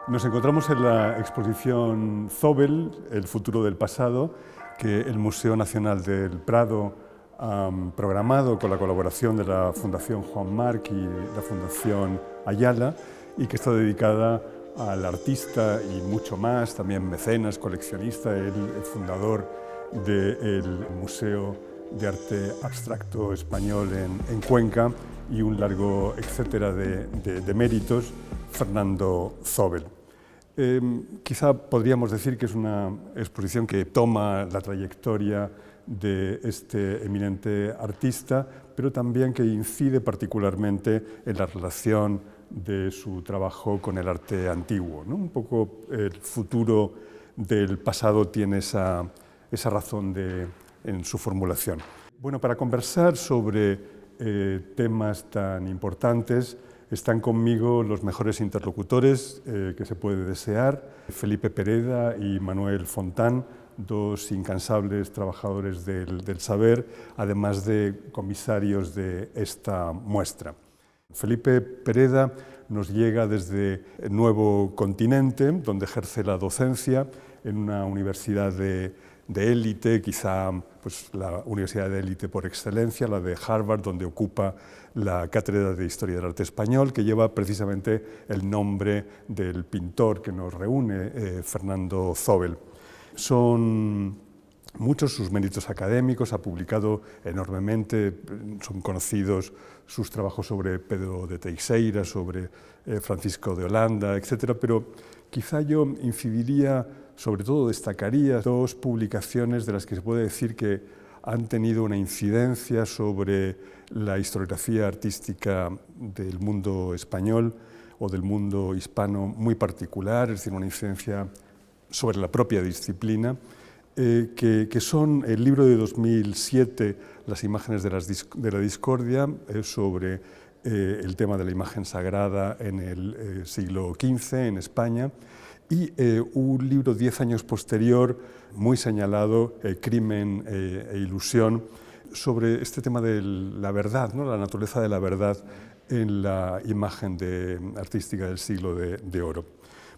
Nos encontramos en la exposición Zóbel, El futuro del pasado, que el Museo Nacional del Prado ha programado con la colaboración de la Fundación Juan March y la Fundación Ayala, y que está dedicada al artista y mucho más, también mecenas, coleccionista, el fundador del Museo de Arte Abstracto Español en Cuenca y un largo etcétera de méritos, Fernando Zóbel. Quizá podríamos decir que es una exposición que toma la trayectoria de este eminente artista, pero también que incide particularmente en la relación de su trabajo con el arte antiguo, ¿no? Un poco el futuro del pasado tiene esa razón en su formulación. Bueno, para conversar sobre temas tan importantes, están conmigo los mejores interlocutores que se puede desear, Felipe Pereda y Manuel Fontán, dos incansables trabajadores del saber, además de comisarios de esta muestra. Felipe Pereda nos llega desde el Nuevo Continente, donde ejerce la docencia en una universidad de élite, quizá pues, la universidad de élite por excelencia, la de Harvard, donde ocupa la cátedra de Historia del Arte Español, que lleva precisamente el nombre del pintor que nos reúne, Fernando Zóbel. Son muchos sus méritos académicos, ha publicado enormemente, son conocidos sus trabajos sobre Pedro de Teixeira, sobre Francisco de Holanda, etc. Pero quizá yo incidiría, sobre todo destacaría, dos publicaciones de las que se puede decir que han tenido una incidencia sobre la historiografía artística del mundo español o del mundo hispano muy particular, es decir, una incidencia sobre la propia disciplina, que son el libro de 2007, Las imágenes de la discordia, sobre el tema de la imagen sagrada en el siglo XV en España, y un libro 10 años posterior, muy señalado, Crimen e ilusión, sobre este tema de la verdad, ¿no? La naturaleza de la verdad en la imagen artística del siglo de oro.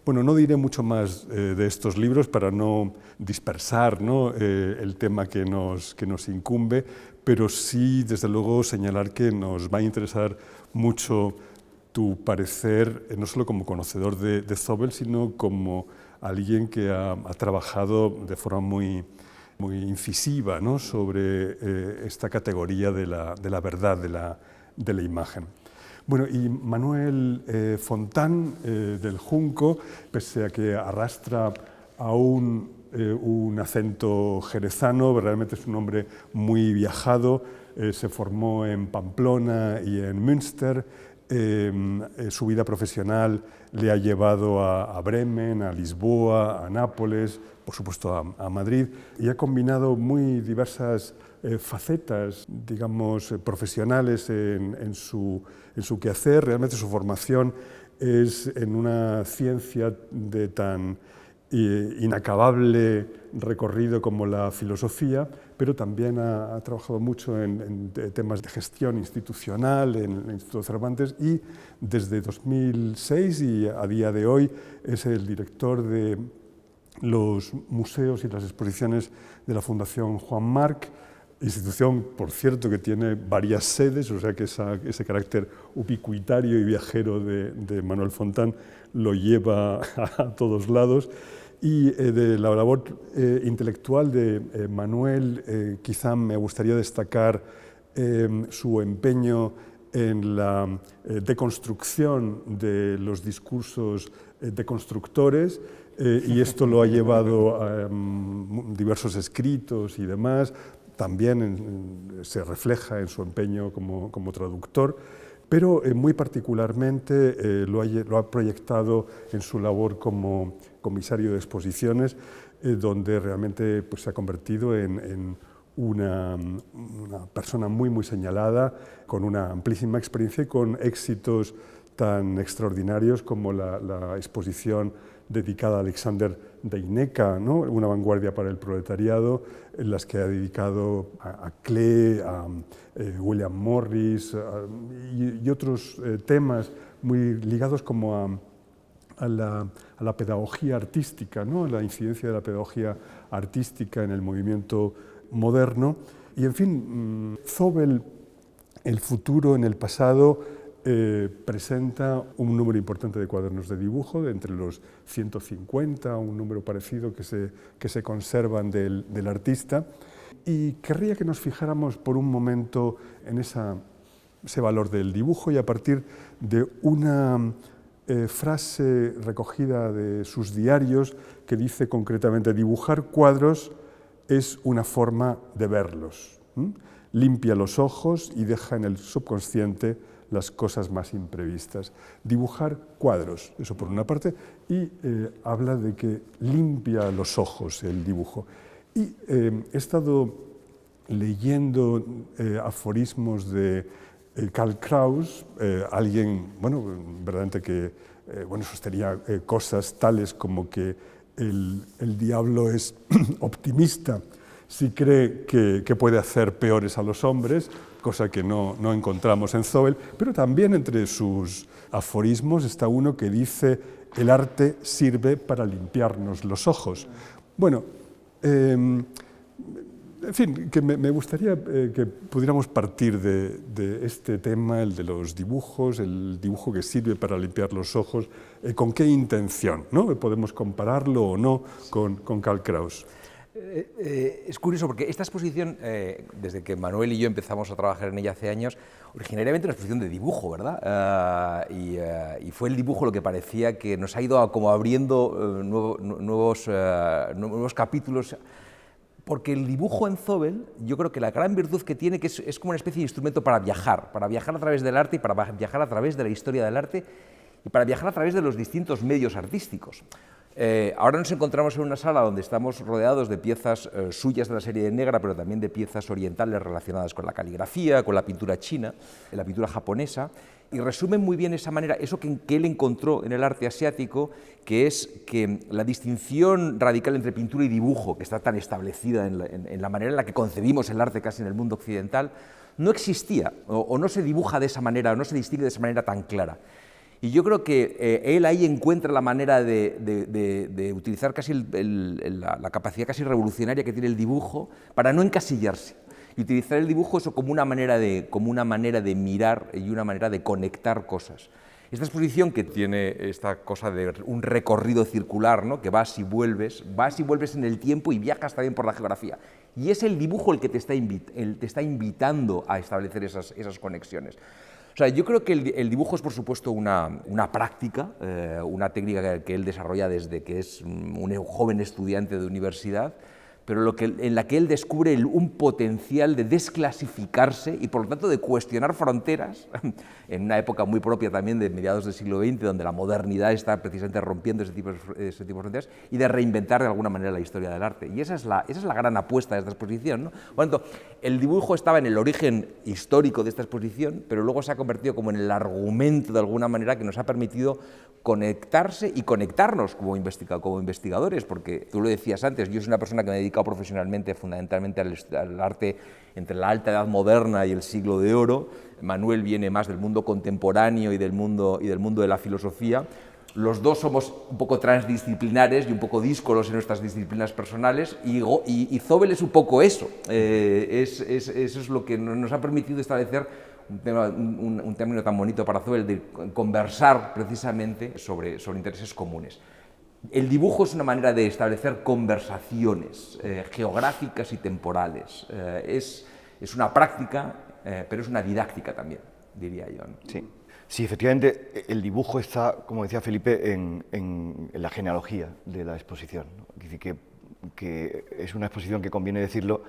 Bueno, no diré mucho más de estos libros para no dispersar, ¿no? El tema que nos incumbe, pero sí, desde luego, señalar que nos va a interesar mucho tu parecer, no solo como conocedor de Zóbel, sino como alguien que ha trabajado de forma muy incisiva, ¿no? Sobre esta categoría de la verdad, de la imagen. Bueno, y Manuel Fontán, del Junco, pese a que arrastra aún un acento jerezano, realmente es un hombre muy viajado, se formó en Pamplona y en Münster. Su vida profesional le ha llevado a Bremen, a Lisboa, a Nápoles, por supuesto a Madrid, y ha combinado muy diversas facetas, digamos, profesionales en su quehacer. Realmente su formación es en una ciencia de tan inacabable recorrido como la filosofía, pero también ha trabajado mucho en temas de gestión institucional en el Instituto Cervantes, y desde 2006 y a día de hoy es el director de los museos y las exposiciones de la Fundación Juan March, institución, por cierto, que tiene varias sedes, o sea que ese carácter ubicuitario y viajero de Manuel Fontán lo lleva a todos lados. Y de la labor intelectual de Manuel, quizá me gustaría destacar su empeño en la deconstrucción de los discursos deconstructores, y esto lo ha llevado a diversos escritos y demás. También se refleja en su empeño como traductor, pero muy particularmente lo ha proyectado en su labor como comisario de exposiciones, donde realmente pues, se ha convertido en una persona muy señalada, con una amplísima experiencia y con éxitos tan extraordinarios como la exposición dedicada a Alexander Deineca, ¿no? Una vanguardia para el proletariado, en las que ha dedicado a Klee, a William Morris y otros temas muy ligados como a la pedagogía artística, ¿no? A la incidencia de la pedagogía artística en el movimiento moderno. Y en fin, Zóbel, el futuro en el pasado, presenta un número importante de cuadernos de dibujo, de entre los 150, un número parecido que se conservan del artista. Y querría que nos fijáramos por un momento en ese valor del dibujo y a partir de una frase recogida de sus diarios que dice concretamente: dibujar cuadros es una forma de verlos. Limpia los ojos y deja en el subconsciente las cosas más imprevistas. Dibujar cuadros, eso por una parte, y habla de que limpia los ojos el dibujo. Y he estado leyendo aforismos de Karl Kraus, alguien, bueno, verdaderamente que sostenía cosas tales como que el diablo es optimista si cree que puede hacer peores a los hombres, cosa que no encontramos en Zóbel, pero también entre sus aforismos está uno que dice: el arte sirve para limpiarnos los ojos. Bueno, en fin, que me gustaría que pudiéramos partir de este tema, el de los dibujos, el dibujo que sirve para limpiar los ojos, ¿con qué intención? ¿No? ¿Podemos compararlo o no con Karl Kraus? Es curioso porque esta exposición, desde que Manuel y yo empezamos a trabajar en ella hace años, originariamente una exposición de dibujo, ¿verdad? Y fue el dibujo lo que parecía que nos ha ido como abriendo nuevos capítulos, porque el dibujo en Zóbel, yo creo que la gran virtud que tiene que es como una especie de instrumento para viajar a través del arte y para viajar a través de la historia del arte y para viajar a través de los distintos medios artísticos. Ahora nos encontramos en una sala donde estamos rodeados de piezas suyas de la serie de Negra, pero también de piezas orientales relacionadas con la caligrafía, con la pintura china, la pintura japonesa, y resumen muy bien esa manera, eso que él encontró en el arte asiático, que es que la distinción radical entre pintura y dibujo, que está tan establecida en la manera en la que concebimos el arte casi en el mundo occidental, no existía, o no se dibuja de esa manera, o no se distingue de esa manera tan clara. Y yo creo que él ahí encuentra la manera de utilizar casi la capacidad casi revolucionaria que tiene el dibujo para no encasillarse y utilizar el dibujo eso como una manera de mirar y una manera de conectar cosas. Esta exposición que tiene esta cosa de un recorrido circular, ¿no? Que vas y vuelves en el tiempo y viajas también por la geografía. Y es el dibujo el que te está invitando a establecer esas conexiones. O sea, yo creo que el dibujo es, por supuesto, una práctica, una técnica que él desarrolla desde que es un joven estudiante de universidad, pero en la que él descubre un potencial de desclasificarse y, por lo tanto, de cuestionar fronteras, en una época muy propia también de mediados del siglo XX, donde la modernidad está precisamente rompiendo ese tipo de fronteras, y de reinventar de alguna manera la historia del arte. Y esa es la gran apuesta de esta exposición, ¿no? Por lo tanto, el dibujo estaba en el origen histórico de esta exposición, pero luego se ha convertido como en el argumento, de alguna manera, que nos ha permitido conectarse y conectarnos como investigadores, porque tú lo decías antes, yo soy una persona que me he dedicado profesionalmente, fundamentalmente al arte entre la alta edad moderna y el siglo de oro. Manuel viene más del mundo contemporáneo y del mundo de la filosofía. Los dos somos un poco transdisciplinares y un poco díscolos en nuestras disciplinas personales, y Zóbel es un poco eso. Eso es lo que nos ha permitido establecer un término tan bonito para Zóbel, de conversar precisamente sobre intereses comunes. El dibujo es una manera de establecer conversaciones geográficas y temporales. Es una práctica, pero es una didáctica también, diría yo, ¿no? Sí, efectivamente, el dibujo está, como decía Felipe, en la genealogía de la exposición, ¿no? Es decir, que es una exposición que, conviene decirlo,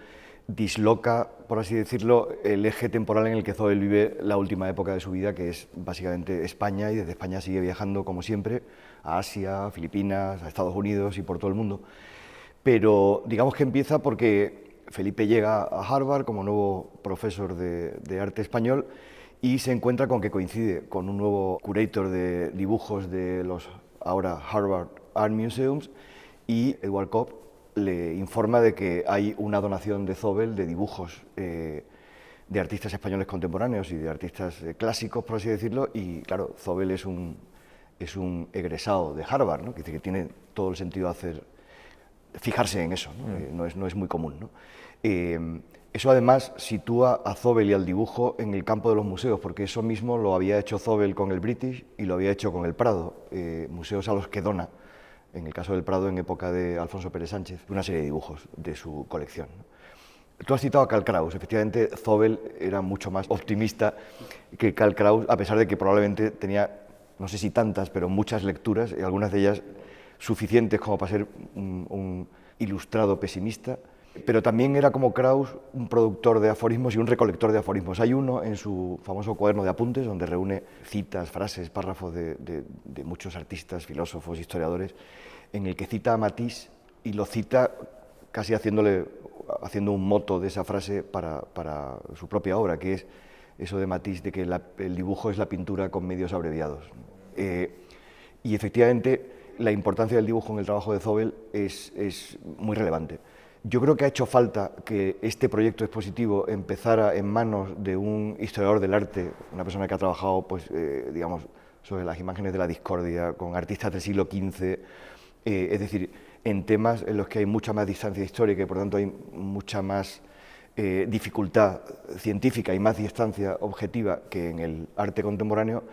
disloca, por así decirlo, el eje temporal en el que Zóbel vive la última época de su vida, que es básicamente España, y desde España sigue viajando, como siempre, a Asia, a Filipinas, a Estados Unidos y por todo el mundo. Pero digamos que empieza porque Felipe llega a Harvard como nuevo profesor de arte español y se encuentra con que coincide con un nuevo curator de dibujos de los ahora Harvard Art Museums, y Edward Cobb le informa de que hay una donación de Zóbel de dibujos de artistas españoles contemporáneos y de artistas clásicos, por así decirlo, y claro, Zóbel es un es un egresado de Harvard, ¿no? Que tiene todo el sentido fijarse en eso, ¿no? No es muy común, ¿no? Eso además sitúa a Zobel y al dibujo en el campo de los museos, porque eso mismo lo había hecho Zobel con el British y lo había hecho con el Prado, museos a los que dona, en el caso del Prado en época de Alfonso Pérez Sánchez, una serie de dibujos de su colección, ¿no? Tú has citado a Karl Kraus. Efectivamente, Zobel era mucho más optimista que Karl Kraus, a pesar de que probablemente tenía, no sé si tantas, pero muchas lecturas, y algunas de ellas suficientes como para ser un ilustrado pesimista. Pero también era, como Kraus, un productor de aforismos y un recolector de aforismos. Hay uno en su famoso cuaderno de apuntes, donde reúne citas, frases, párrafos de muchos artistas, filósofos, historiadores, en el que cita a Matisse y lo cita casi haciendo un moto de esa frase para su propia obra, que es eso de Matisse, de que el dibujo es la pintura con medios abreviados. Y efectivamente, la importancia del dibujo en el trabajo de Zobel es muy relevante. Yo creo que ha hecho falta que este proyecto expositivo empezara en manos de un historiador del arte, una persona que ha trabajado, pues, digamos, sobre las imágenes de la discordia, con artistas del siglo XV, es decir, en temas en los que hay mucha más distancia histórica y por tanto hay mucha más dificultad científica y más distancia objetiva que en el arte contemporáneo,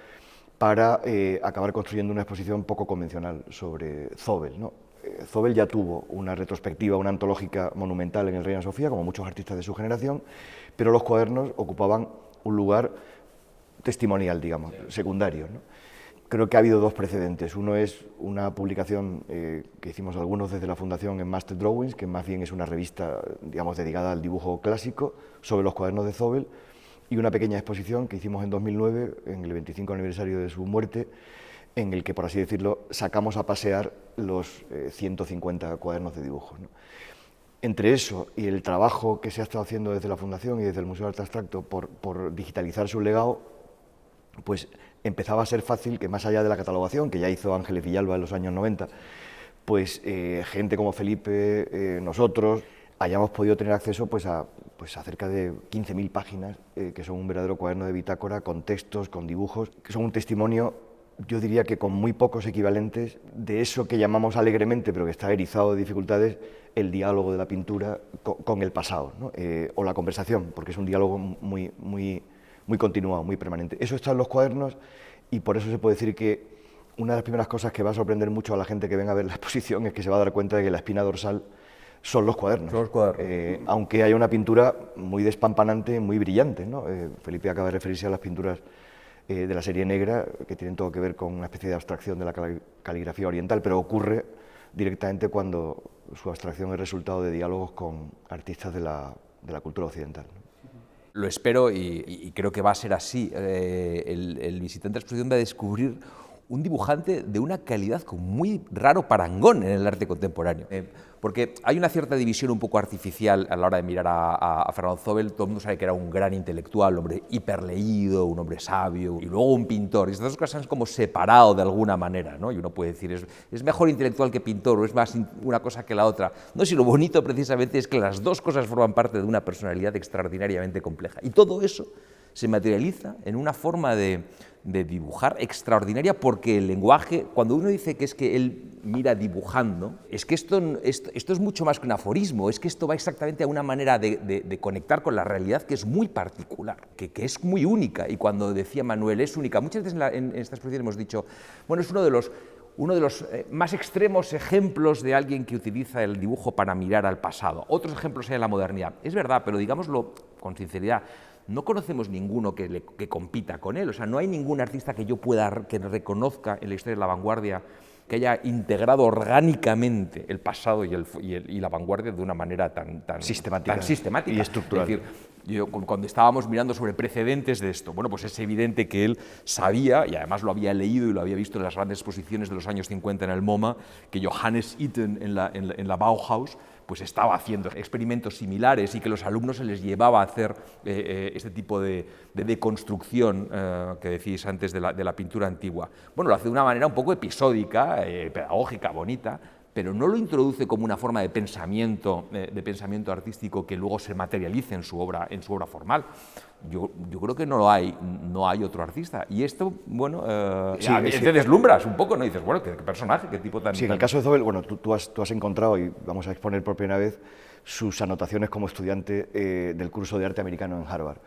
para acabar construyendo una exposición poco convencional sobre Zobel, ¿no? Zobel ya tuvo una retrospectiva, una antológica monumental en el Reina Sofía, como muchos artistas de su generación, pero los cuadernos ocupaban un lugar testimonial, digamos, secundario, ¿no? Creo que ha habido dos precedentes. Uno es una publicación que hicimos algunos desde la Fundación en Master Drawings, que más bien es una revista, digamos, dedicada al dibujo clásico sobre los cuadernos de Zobel, y una pequeña exposición que hicimos en 2009, en el 25 aniversario de su muerte, en el que, por así decirlo, sacamos a pasear los 150 cuadernos de dibujo, ¿no? Entre eso y el trabajo que se ha estado haciendo desde la Fundación y desde el Museo de Arte Abstracto por digitalizar su legado, pues empezaba a ser fácil que, más allá de la catalogación, que ya hizo Ángeles Villalba en los años 90, pues gente como Felipe, nosotros, hayamos podido tener acceso pues a cerca de 15.000 páginas, que son un verdadero cuaderno de bitácora, con textos, con dibujos, que son un testimonio, yo diría que con muy pocos equivalentes, de eso que llamamos alegremente, pero que está erizado de dificultades, el diálogo de la pintura con el pasado, ¿no? O la conversación, porque es un diálogo muy continuado, muy permanente. Eso está en los cuadernos, y por eso se puede decir que una de las primeras cosas que va a sorprender mucho a la gente que venga a ver la exposición es que se va a dar cuenta de que la espina dorsal son los cuadernos. Son los cuadernos. Aunque haya una pintura muy despampanante, muy brillante, ¿no? Felipe acaba de referirse a las pinturas de la serie negra, que tienen todo que ver con una especie de abstracción de la caligrafía oriental, pero ocurre directamente cuando su abstracción es resultado de diálogos con artistas de la cultura occidental, ¿no? Lo espero y creo que va a ser así. El visitante de la exposición va a descubrir un dibujante de una calidad con muy raro parangón en el arte contemporáneo. Porque hay una cierta división un poco artificial a la hora de mirar a Fernando Zobel. Todo el mundo sabe que era un gran intelectual, un hombre hiperleído, un hombre sabio, y luego un pintor. Y estas dos cosas se han como separado de alguna manera, ¿no? Y uno puede decir, es mejor intelectual que pintor, o es más una cosa que la otra. No, si lo bonito precisamente es que las dos cosas forman parte de una personalidad extraordinariamente compleja. Y todo eso se materializa en una forma de dibujar extraordinaria, porque el lenguaje, cuando uno dice que es que él mira dibujando, es que esto es mucho más que un aforismo, es que esto va exactamente a una manera de conectar con la realidad que es muy particular, que es muy única. Y cuando decía Manuel, es única, muchas veces en esta exposición hemos dicho, bueno, es uno de los más extremos ejemplos de alguien que utiliza el dibujo para mirar al pasado. Otros ejemplos hay en la modernidad. Es verdad, pero digámoslo con sinceridad, no conocemos ninguno que compita con él. O sea, no hay ningún artista que que reconozca en la historia de la vanguardia que haya integrado orgánicamente el pasado y la vanguardia de una manera tan sistemática y estructural. Es decir, cuando estábamos mirando sobre precedentes de esto, bueno, pues es evidente que él sabía, y además lo había leído y lo había visto en las grandes exposiciones de los años 50 en el MoMA, que Johannes Itten en la Bauhaus pues estaba haciendo experimentos similares, y que los alumnos se les llevaba a hacer este tipo de deconstrucción que decís antes de la pintura antigua. Bueno, lo hace de una manera un poco episódica, pedagógica, bonita, pero no lo introduce como una forma de pensamiento artístico que luego se materialice en su obra formal. yo creo que no hay otro artista. Y esto, bueno, Sí, a mí sí. te deslumbras un poco, ¿no? Y dices, bueno, qué personaje, qué tipo tan... Sí, en el caso de Zobel, bueno, tú has encontrado, y vamos a exponer por primera vez, sus anotaciones como estudiante del curso de arte americano en Harvard.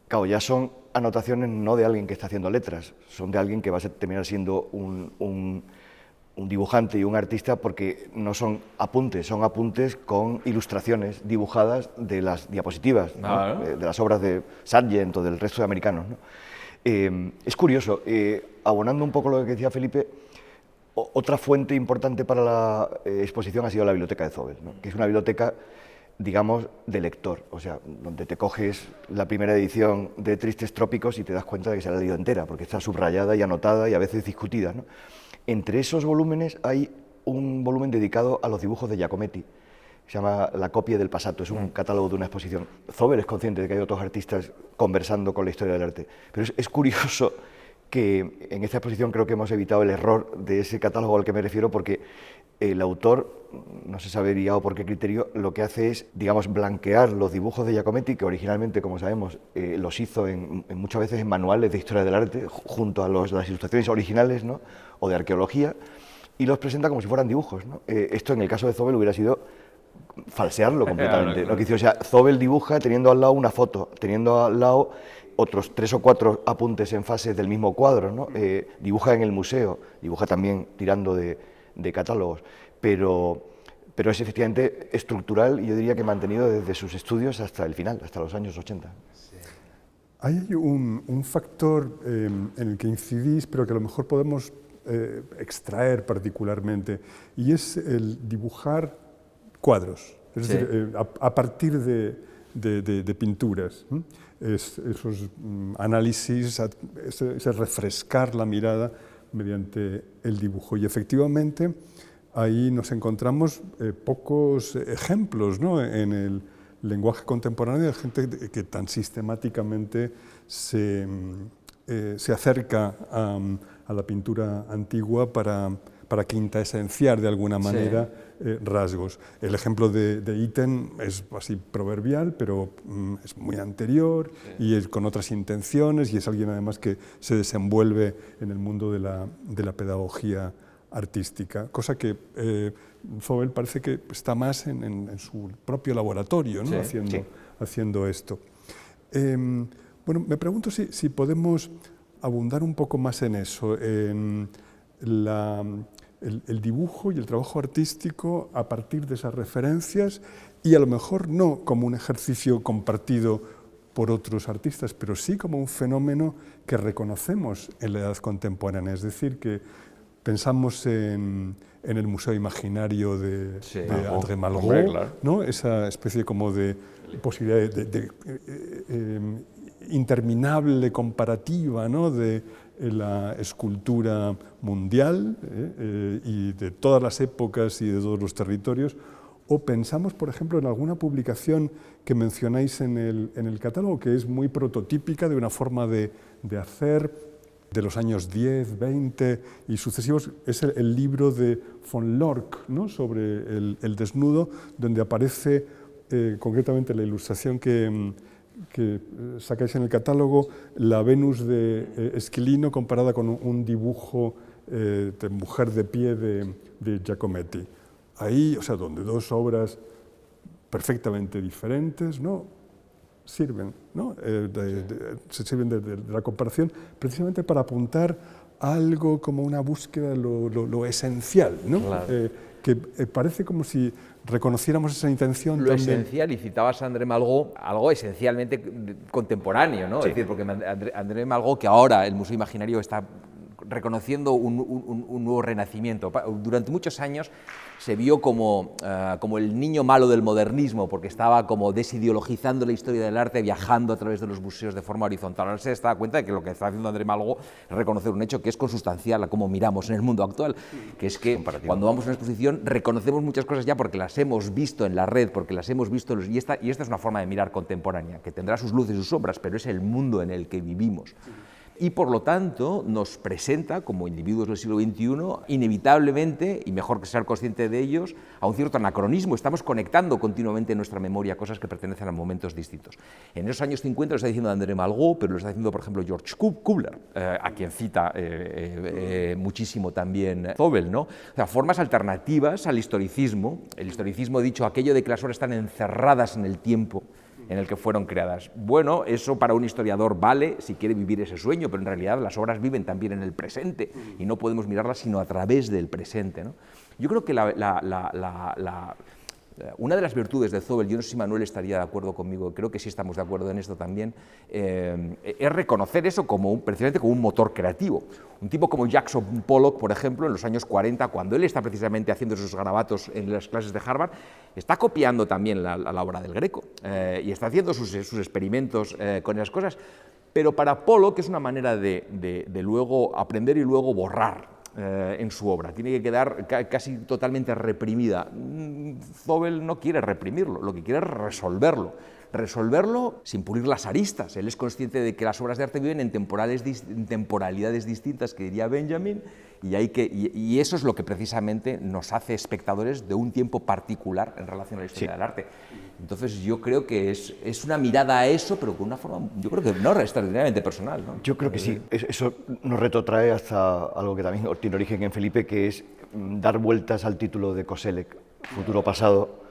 Claro, ya son anotaciones no de alguien que está haciendo letras, son de alguien que va a terminar siendo un dibujante y un artista, porque no son apuntes con ilustraciones dibujadas de las diapositivas, ¿no? De las obras de Sargent o del resto de americanos, ¿no? Es curioso, abonando un poco lo que decía Felipe, otra fuente importante para la exposición ha sido la biblioteca de Zobel, ¿no? Que es una biblioteca, digamos, de lector, o sea, donde te coges la primera edición de Tristes Trópicos y te das cuenta de que se la ha leído entera, porque está subrayada y anotada y a veces discutida, ¿no? Entre esos volúmenes hay un volumen dedicado a los dibujos de Giacometti, se llama La copia del Passato, es un catálogo de una exposición. Zobel es consciente de que hay otros artistas conversando con la historia del arte, pero es curioso que en esta exposición creo que hemos evitado el error de ese catálogo al que me refiero, porque el autor, no se sabería o por qué criterio, lo que hace es, digamos, blanquear los dibujos de Giacometti, que originalmente, como sabemos, los hizo muchas veces en manuales de historia del arte, junto a las ilustraciones originales, ¿no? O de arqueología, y los presenta como si fueran dibujos, ¿no? Esto en el caso de Zobel hubiera sido falsearlo completamente. Claro. O sea, Zobel dibuja teniendo al lado una foto, teniendo al lado otros 3 o 4 apuntes en fases del mismo cuadro, ¿no? Dibuja en el museo, dibuja también tirando de catálogos, pero es efectivamente estructural y yo diría que mantenido desde sus estudios hasta el final, hasta los años 80. Sí. Hay un factor en el que incidís, pero que a lo mejor podemos extraer particularmente, y es el dibujar cuadros, es decir, a partir de pinturas. Esos análisis, ese refrescar la mirada mediante el dibujo. Y efectivamente ahí nos encontramos pocos ejemplos, ¿no? En el lenguaje contemporáneo de gente que tan sistemáticamente se acerca a la pintura antigua para quintaesenciar de alguna manera rasgos. El ejemplo de Itten es así proverbial, pero es muy anterior y es con otras intenciones, y es alguien además que se desenvuelve en el mundo de la pedagogía artística, cosa que Zobel parece que está más en su propio laboratorio, ¿no? Haciendo esto. Bueno, me pregunto si podemos abundar un poco más en eso, en el dibujo y el trabajo artístico a partir de esas referencias, y a lo mejor no como un ejercicio compartido por otros artistas, pero sí como un fenómeno que reconocemos en la edad contemporánea. Es decir, que pensamos en el Museo Imaginario de André Malraux, claro, ¿no? Esa especie como de posibilidad de interminable comparativa, ¿no? De la escultura mundial y de todas las épocas y de todos los territorios. O pensamos, por ejemplo, en alguna publicación que mencionáis en el catálogo, que es muy prototípica de una forma de hacer de los años 10, 20 y sucesivos. Es el libro de von Lorck, ¿no? Sobre el desnudo, donde aparece concretamente la ilustración que sacáis en el catálogo, la Venus de Esquilino comparada con un dibujo de mujer de pie de Giacometti. Ahí, o sea, donde dos obras perfectamente diferentes, ¿no? Sirven, ¿no? Se sirven de la comparación precisamente para apuntar a algo como una búsqueda de lo esencial, ¿no? Claro. Que parece como si reconociéramos esa intención lo también. Esencial, y citabas a André Malraux, algo esencialmente contemporáneo, ¿no? Sí. Es decir, porque André Malraux, que ahora el Museo Imaginario está reconociendo un nuevo renacimiento. Durante muchos años se vio como el niño malo del modernismo, porque estaba como desideologizando la historia del arte, viajando a través de los museos de forma horizontal. Ahora se da cuenta de que lo que está haciendo André Malraux es reconocer un hecho que es consustancial a cómo miramos en el mundo actual, que es que cuando vamos a una exposición reconocemos muchas cosas ya porque las hemos visto en la red, porque las hemos visto, y esta es una forma de mirar contemporánea, que tendrá sus luces y sus sombras, pero es el mundo en el que vivimos. y por lo tanto nos presenta como individuos del siglo XXI inevitablemente, y mejor que ser consciente de ellos, a un cierto anacronismo. Estamos conectando continuamente en nuestra memoria cosas que pertenecen a momentos distintos. En esos años 50 lo está diciendo André Malraux, pero lo está diciendo por ejemplo George Kubbler, a quien cita muchísimo también Zobel, ¿no? O sea, formas alternativas al historicismo. El historicismo ha dicho aquello de que las obras están encerradas en el tiempo en el que fueron creadas. Bueno, eso para un historiador vale si quiere vivir ese sueño, pero en realidad las obras viven también en el presente y no podemos mirarlas sino a través del presente, ¿no? Yo creo que una de las virtudes de Zobel, yo no sé si Manuel estaría de acuerdo conmigo, creo que sí estamos de acuerdo en esto también, es reconocer eso precisamente como un motor creativo. Un tipo como Jackson Pollock, por ejemplo, en los años 40, cuando él está precisamente haciendo esos garabatos en las clases de Harvard, está copiando también la obra del Greco y está haciendo sus experimentos con esas cosas, pero para Pollock es una manera de luego aprender y luego borrar en su obra, tiene que quedar casi totalmente reprimida. Zobel no quiere reprimirlo, lo que quiere es resolverlo sin pulir las aristas. Él es consciente de que las obras de arte viven en temporalidades distintas, que diría Benjamin, y eso es lo que precisamente nos hace espectadores de un tiempo particular en relación a la historia del arte. Entonces yo creo que es una mirada a eso, pero con una forma, yo creo que no extraordinariamente personal, ¿no? Yo creo que sí. Eso nos retrotrae hasta algo que también tiene origen en Felipe, que es dar vueltas al título de Koselleck, Futuro Pasado,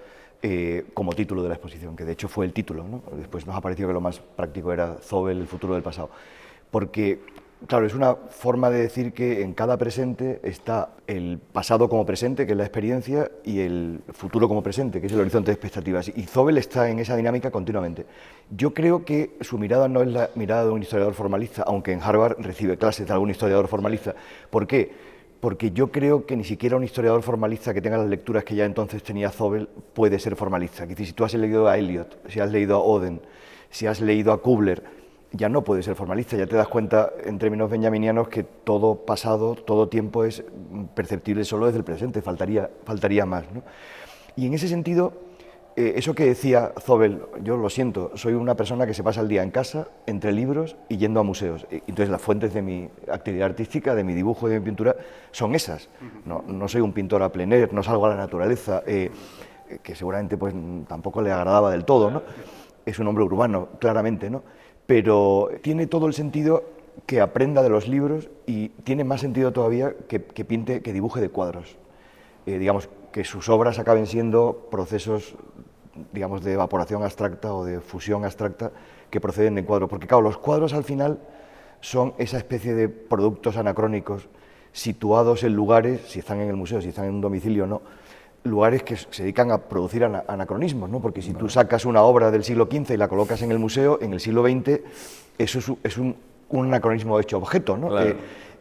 como título de la exposición, que de hecho fue el título, ¿no? Después nos ha parecido que lo más práctico era Zobel, el futuro del pasado. Porque, claro, es una forma de decir que en cada presente está el pasado como presente, que es la experiencia, y el futuro como presente, que es el horizonte de expectativas. Y Zobel está en esa dinámica continuamente. Yo creo que su mirada no es la mirada de un historiador formalista, aunque en Harvard recibe clases de algún historiador formalista. ¿Por qué? Porque yo creo que ni siquiera un historiador formalista que tenga las lecturas que ya entonces tenía Zobel puede ser formalista. Es decir, si tú has leído a Eliot, si has leído a Oden, si has leído a Kubbler, ya no puede ser formalista, ya te das cuenta en términos benjaminianos que todo pasado, todo tiempo es perceptible solo desde el presente, faltaría más, ¿no? Y en ese sentido, eso que decía Zobel, yo lo siento, soy una persona que se pasa el día en casa, entre libros y yendo a museos. Entonces las fuentes de mi actividad artística, de mi dibujo y de mi pintura son esas. No soy un pintor a plein air, no salgo a la naturaleza, que seguramente pues tampoco le agradaba del todo, ¿no? Es un hombre urbano, claramente, ¿no? Pero tiene todo el sentido que aprenda de los libros y tiene más sentido todavía que pinte, que dibuje de cuadros. Digamos, que sus obras acaben siendo procesos, digamos, de evaporación abstracta o de fusión abstracta que proceden de cuadros. Porque, claro, los cuadros al final son esa especie de productos anacrónicos situados en lugares, si están en el museo, si están en un domicilio o no, lugares que se dedican a producir anacronismos, ¿no? Porque si tú sacas una obra del siglo XV y la colocas en el museo, en el siglo XX, eso es un anacronismo hecho objeto, ¿no? Claro.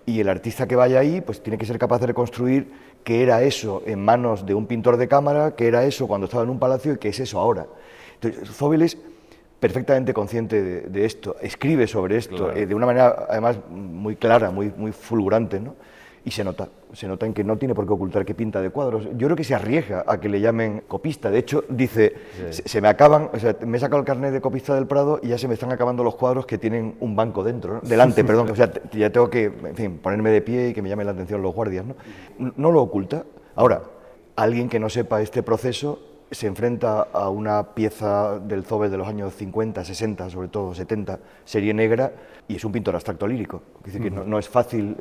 Y el artista que vaya ahí pues tiene que ser capaz de reconstruir qué era eso en manos de un pintor de cámara, qué era eso cuando estaba en un palacio y qué es eso ahora. Entonces, Zobel es perfectamente consciente de esto, escribe sobre esto, Claro. de una manera además muy clara, muy fulgurante, ¿no? Y se nota en que no tiene por qué ocultar que pinta de cuadros. Yo creo que se arriesga a que le llamen copista. De hecho, dice, se me acaban, o sea, me he sacado el carnet de copista del Prado y ya se me están acabando los cuadros que tienen un banco dentro, ¿no? Delante, perdón. O sea, ya tengo que, en fin, ponerme de pie y que me llamen la atención los guardias, ¿no? No lo oculta. Ahora, alguien que no sepa este proceso se enfrenta a una pieza del Zobel de los años 50, 60, sobre todo 70, serie negra, y es un pintor abstracto lírico. Es decir, que no es fácil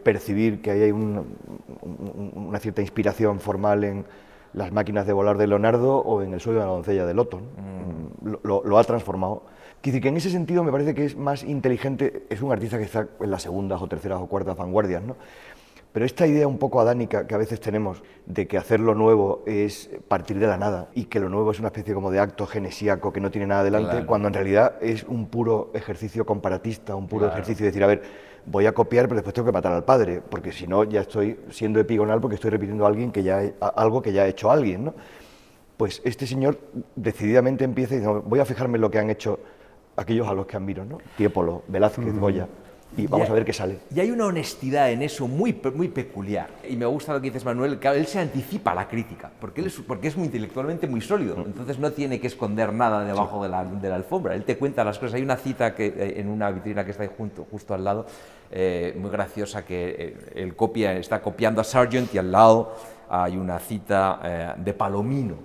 percibir que ahí hay una cierta inspiración formal en las máquinas de volar de Leonardo o en el sueño de la doncella de Loton. Lo ha transformado. Es decir, que en ese sentido me parece que es más inteligente, es un artista que está en las segundas o terceras o cuartas vanguardias, ¿no? Pero esta idea un poco adánica que a veces tenemos de que hacer lo nuevo es partir de la nada y que lo nuevo es una especie como de acto genesíaco que no tiene nada delante, Claro. cuando en realidad es un puro ejercicio comparatista, un puro ejercicio de decir, a ver, voy a copiar pero después tengo que matar al padre, porque si no ya estoy siendo epigonal porque estoy repitiendo algo que ya ha hecho alguien, ¿no? Pues este señor decididamente empieza y dice, voy a fijarme en lo que han hecho aquellos a los que admiro, ¿no? Tiepolo, Velázquez, Goya. y vamos a ver qué sale. Y hay una honestidad en eso muy peculiar. Y me gusta lo que dices, Manuel, que él se anticipa a la crítica, porque es muy intelectualmente muy sólido, entonces no tiene que esconder nada debajo de la alfombra. Él te cuenta las cosas. Hay una cita en una vitrina que está ahí justo al lado, muy graciosa, que él está copiando a Sargent y al lado hay una cita de Palomino.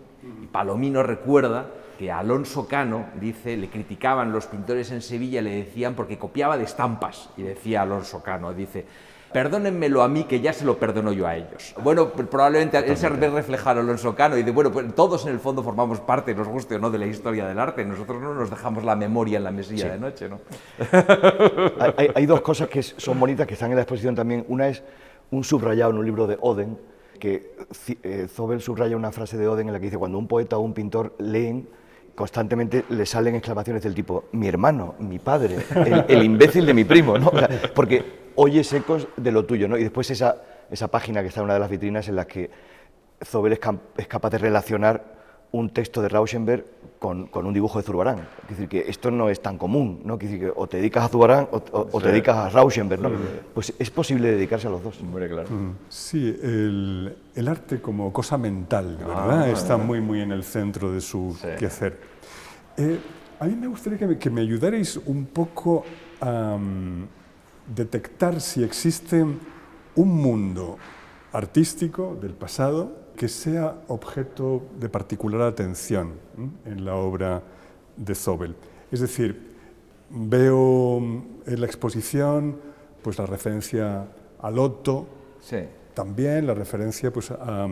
Y Palomino recuerda que a Alonso Cano, dice, le criticaban los pintores en Sevilla, le decían porque copiaba de estampas, y decía Alonso Cano, dice, perdónenmelo a mí que ya se lo perdono yo a ellos. Bueno, probablemente él se ve reflejar a Alonso Cano y dice, bueno, pues todos en el fondo formamos parte, nos guste o no, de la historia del arte, nosotros no nos dejamos la memoria en la mesilla de noche, ¿no? Hay dos cosas que son bonitas, que están en la exposición también. Una es un subrayado en un libro de Oden, que Zobel subraya una frase de Oden en la que dice, cuando un poeta o un pintor leen, constantemente le salen exclamaciones del tipo, mi hermano, mi padre, el imbécil de mi primo, ¿no? O sea, porque oyes ecos de lo tuyo, ¿no? Y después esa página que está en una de las vitrinas en la que Zobel es capaz de relacionar un texto de Rauschenberg con un dibujo de Zurbarán. Es decir, que esto no es tan común, ¿no? Es decir, que o te dedicas a Zurbarán o te dedicas a Rauschenberg, ¿no? Pues es posible dedicarse a los dos. Hombre, claro. Sí, el arte como cosa mental, ¿verdad? Está muy en el centro de su quehacer. A mí me gustaría que me ayudarais un poco a detectar si existe un mundo artístico del pasado que sea objeto de particular atención en la obra de Zobel. Es decir, veo en la exposición pues, la referencia al Otto, también la referencia pues, a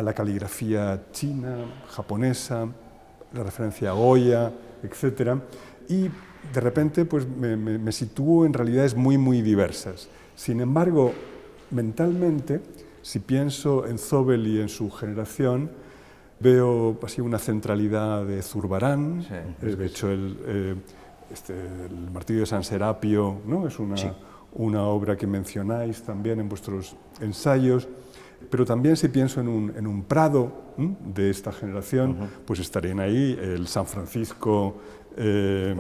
la caligrafía china, japonesa, la referencia a Goya, etc. Y de repente pues, me sitúo en realidades muy diversas. Sin embargo, mentalmente, si pienso en Zobel y en su generación, veo así una centralidad de Zurbarán, de hecho el Martirio de San Serapio, ¿no? Es una obra que mencionáis también en vuestros ensayos, pero también si pienso en un Prado de esta generación, pues estarían ahí el San Francisco de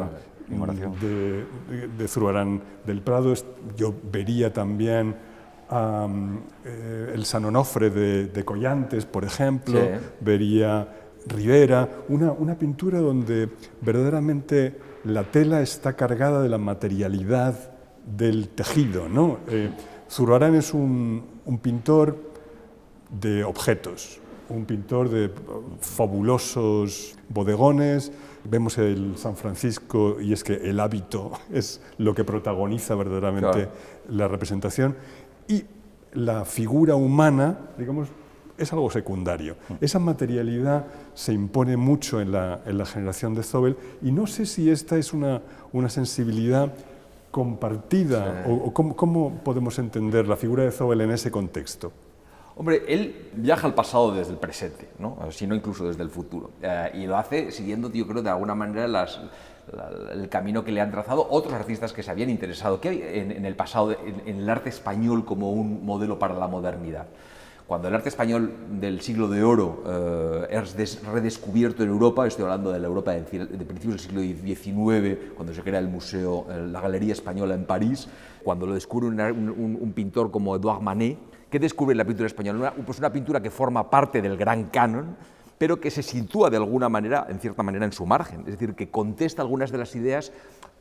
Zurbarán del Prado. Yo vería también el San Onofre de Collantes, por ejemplo, vería Rivera, una pintura donde verdaderamente la tela está cargada de la materialidad del tejido, ¿no? Zurbarán es un pintor de objetos, un pintor de fabulosos bodegones. Vemos el San Francisco y es que el hábito es lo que protagoniza verdaderamente la representación. Y la figura humana, digamos, es algo secundario. Esa materialidad se impone mucho en la generación de Zobel y no sé si esta es una sensibilidad compartida o cómo podemos entender la figura de Zobel en ese contexto. Hombre, él viaja al pasado desde el presente, ¿no? Si no incluso desde el futuro, y lo hace siguiendo, yo creo, de alguna manera el camino que le han trazado otros artistas que se habían interesado. ¿Qué hay en el pasado, en el arte español como un modelo para la modernidad? Cuando el arte español del siglo de oro es redescubierto en Europa, estoy hablando de la Europa de principios del siglo XIX, cuando se crea el museo, la Galería Española en París, cuando lo descubre un pintor como Edouard Manet, ¿qué descubre la pintura española? Pues una pintura que forma parte del gran canon, pero que se sitúa de alguna manera, en cierta manera, en su margen. Es decir, que contesta algunas de las ideas,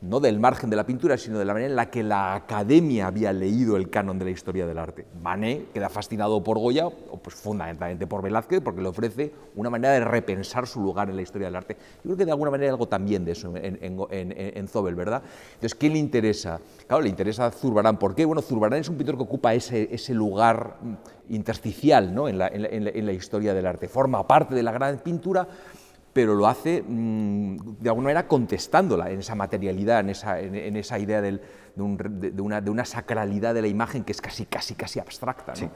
no del margen de la pintura, sino de la manera en la que la academia había leído el canon de la historia del arte. Manet queda fascinado por Goya, o pues fundamentalmente por Velázquez, porque le ofrece una manera de repensar su lugar en la historia del arte. Yo creo que de alguna manera hay algo también de eso en Zobel, ¿verdad? Entonces, ¿qué le interesa? Claro, le interesa a Zurbarán. ¿Por qué? Bueno, Zurbarán es un pintor que ocupa ese lugar intersticial, ¿no? en la historia del arte. Forma parte de la gran pintura, pero lo hace de alguna manera contestándola en esa materialidad, en esa idea de una sacralidad de la imagen que es casi abstracta, ¿no?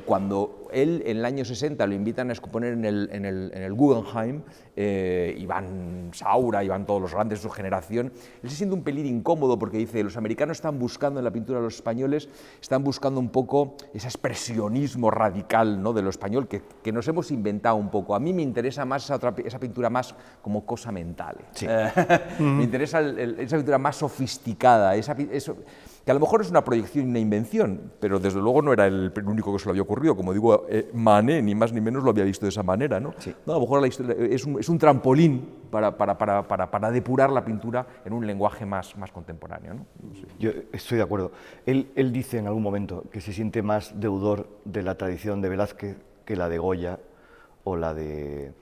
Cuando él en el año 60 lo invitan a exponer en el Guggenheim, y van Saura y van todos los grandes de su generación, él se siente un pelín incómodo porque dice, los americanos están buscando en la pintura de los españoles, están buscando un poco ese expresionismo radical, ¿no? de lo español que nos hemos inventado un poco. A mí me interesa más esa pintura más como cosa mental. Me interesa esa pintura más sofisticada, que a lo mejor es una proyección y una invención, pero desde luego no era el único que se lo había ocurrido. Como digo, Manet ni más ni menos lo había visto de esa manera, ¿no? Sí. No, a lo mejor la historia es un trampolín para depurar la pintura en un lenguaje más contemporáneo, ¿no? Sí. Yo estoy de acuerdo. Él dice en algún momento que se siente más deudor de la tradición de Velázquez que la de Goya o la de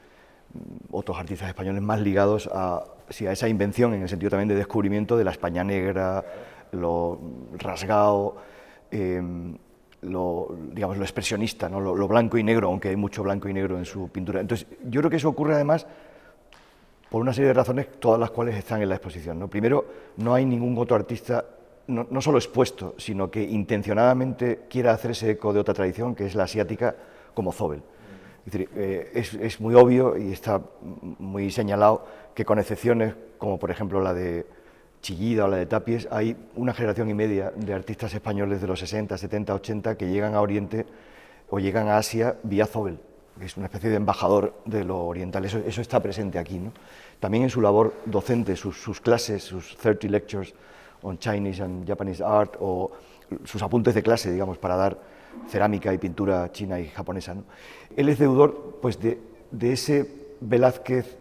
otros artistas españoles más ligados a esa invención, en el sentido también de descubrimiento de la España negra, lo rasgado, lo expresionista, ¿no? lo blanco y negro, aunque hay mucho blanco y negro en su pintura. Entonces, yo creo que eso ocurre además por una serie de razones, todas las cuales están en la exposición, ¿no? Primero, no hay ningún otro artista, no solo expuesto, sino que intencionadamente quiera hacerse eco de otra tradición, que es la asiática, como Zóbel. Es decir, es muy obvio y está muy señalado que con excepciones, como por ejemplo la de Chillida o la de Tapies, hay una generación y media de artistas españoles de los 60, 70, 80 que llegan a Oriente o llegan a Asia vía Zóbel, que es una especie de embajador de lo oriental. Eso está presente aquí, ¿no? También en su labor docente, sus clases, sus 30 lectures on Chinese and Japanese art, o sus apuntes de clase, digamos, para dar cerámica y pintura china y japonesa, ¿no? Él es deudor, pues, de ese Velázquez,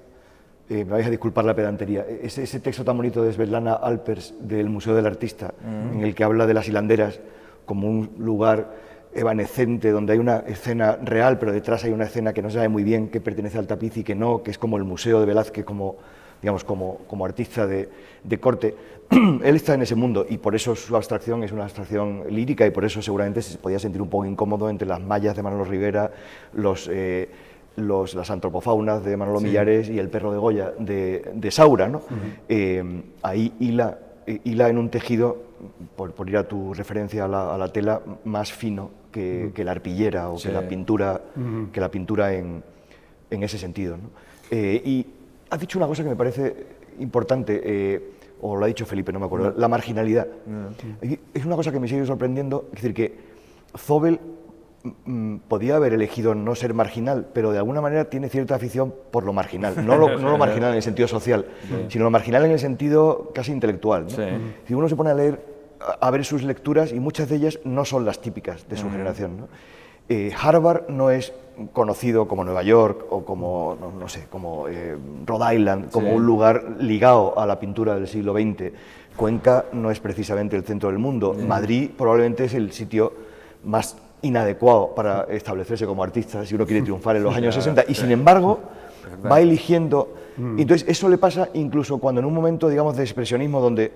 me vais a disculpar la pedantería, ese texto tan bonito de Svetlana Alpers del Museo del Artista, en el que habla de las hilanderas como un lugar evanescente, donde hay una escena real, pero detrás hay una escena que no se sabe muy bien que pertenece al tapiz y que no, que es como el museo de Velázquez, como, digamos, como artista de corte. Él está en ese mundo y por eso su abstracción es una abstracción lírica y por eso seguramente se podía sentir un poco incómodo entre las mallas de Manolo Rivera, las antropofaunas de Manolo Millares y el perro de Goya de Saura, ¿no? Ahí hila en un tejido, por ir a tu referencia a la tela, más fino que la arpillera o que la pintura en ese sentido, ¿no? Y has dicho una cosa que me parece importante, o lo ha dicho Felipe, no me acuerdo, la marginalidad. Es una cosa que me sigue sorprendiendo, es decir, que Zóbel podía haber elegido no ser marginal, pero de alguna manera tiene cierta afición por lo marginal, no lo marginal en el sentido social, sino lo marginal en el sentido casi intelectual, ¿no? Sí. Si uno se pone a leer, a ver sus lecturas, y muchas de ellas no son las típicas de su generación, ¿no? Harvard no es conocido como Nueva York o como, no sé, como Rhode Island, como un lugar ligado a la pintura del siglo XX. Cuenca no es precisamente el centro del mundo. Madrid probablemente es el sitio más inadecuado para establecerse como artista si uno quiere triunfar en los años 60, y sin embargo va eligiendo. Entonces eso le pasa incluso cuando en un momento, digamos, de expresionismo, donde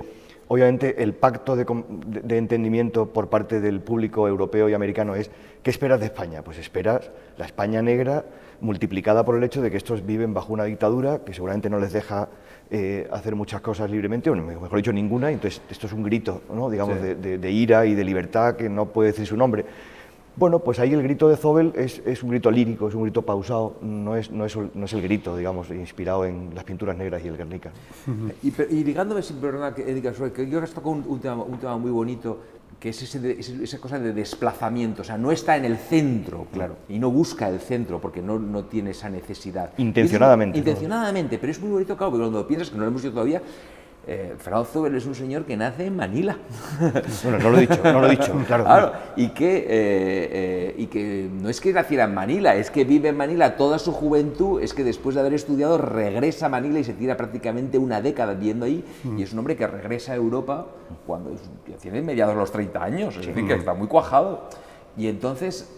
obviamente el pacto de entendimiento por parte del público europeo y americano es: ¿qué esperas de España? Pues esperas la España negra multiplicada por el hecho de que estos viven bajo una dictadura que seguramente no les deja hacer muchas cosas libremente, o mejor dicho, ninguna. Entonces esto es un grito, ¿no? Digamos, de ira y de libertad que no puede decir su nombre. Bueno, pues ahí el grito de Zóbel es un grito lírico, es un grito pausado, no es el grito, digamos, inspirado en las pinturas negras y el Guernica. Y ligándome, perdona, que yo creo que has tocado un tema muy bonito, que es esa cosa de desplazamiento. O sea, no está en el centro, claro, y no busca el centro porque no tiene esa necesidad. Intencionadamente. Intencionadamente, pero es muy bonito, claro, porque cuando piensas, que no lo hemos dicho todavía, Fernando Zóbel es un señor que nace en Manila. Bueno, no lo he dicho, claro. Claro, y que no es que naciera en Manila, es que vive en Manila toda su juventud, es que después de haber estudiado regresa a Manila y se tira prácticamente una década viviendo ahí, y es un hombre que regresa a Europa cuando tiene mediados los 30 años, es decir, que está muy cuajado, y entonces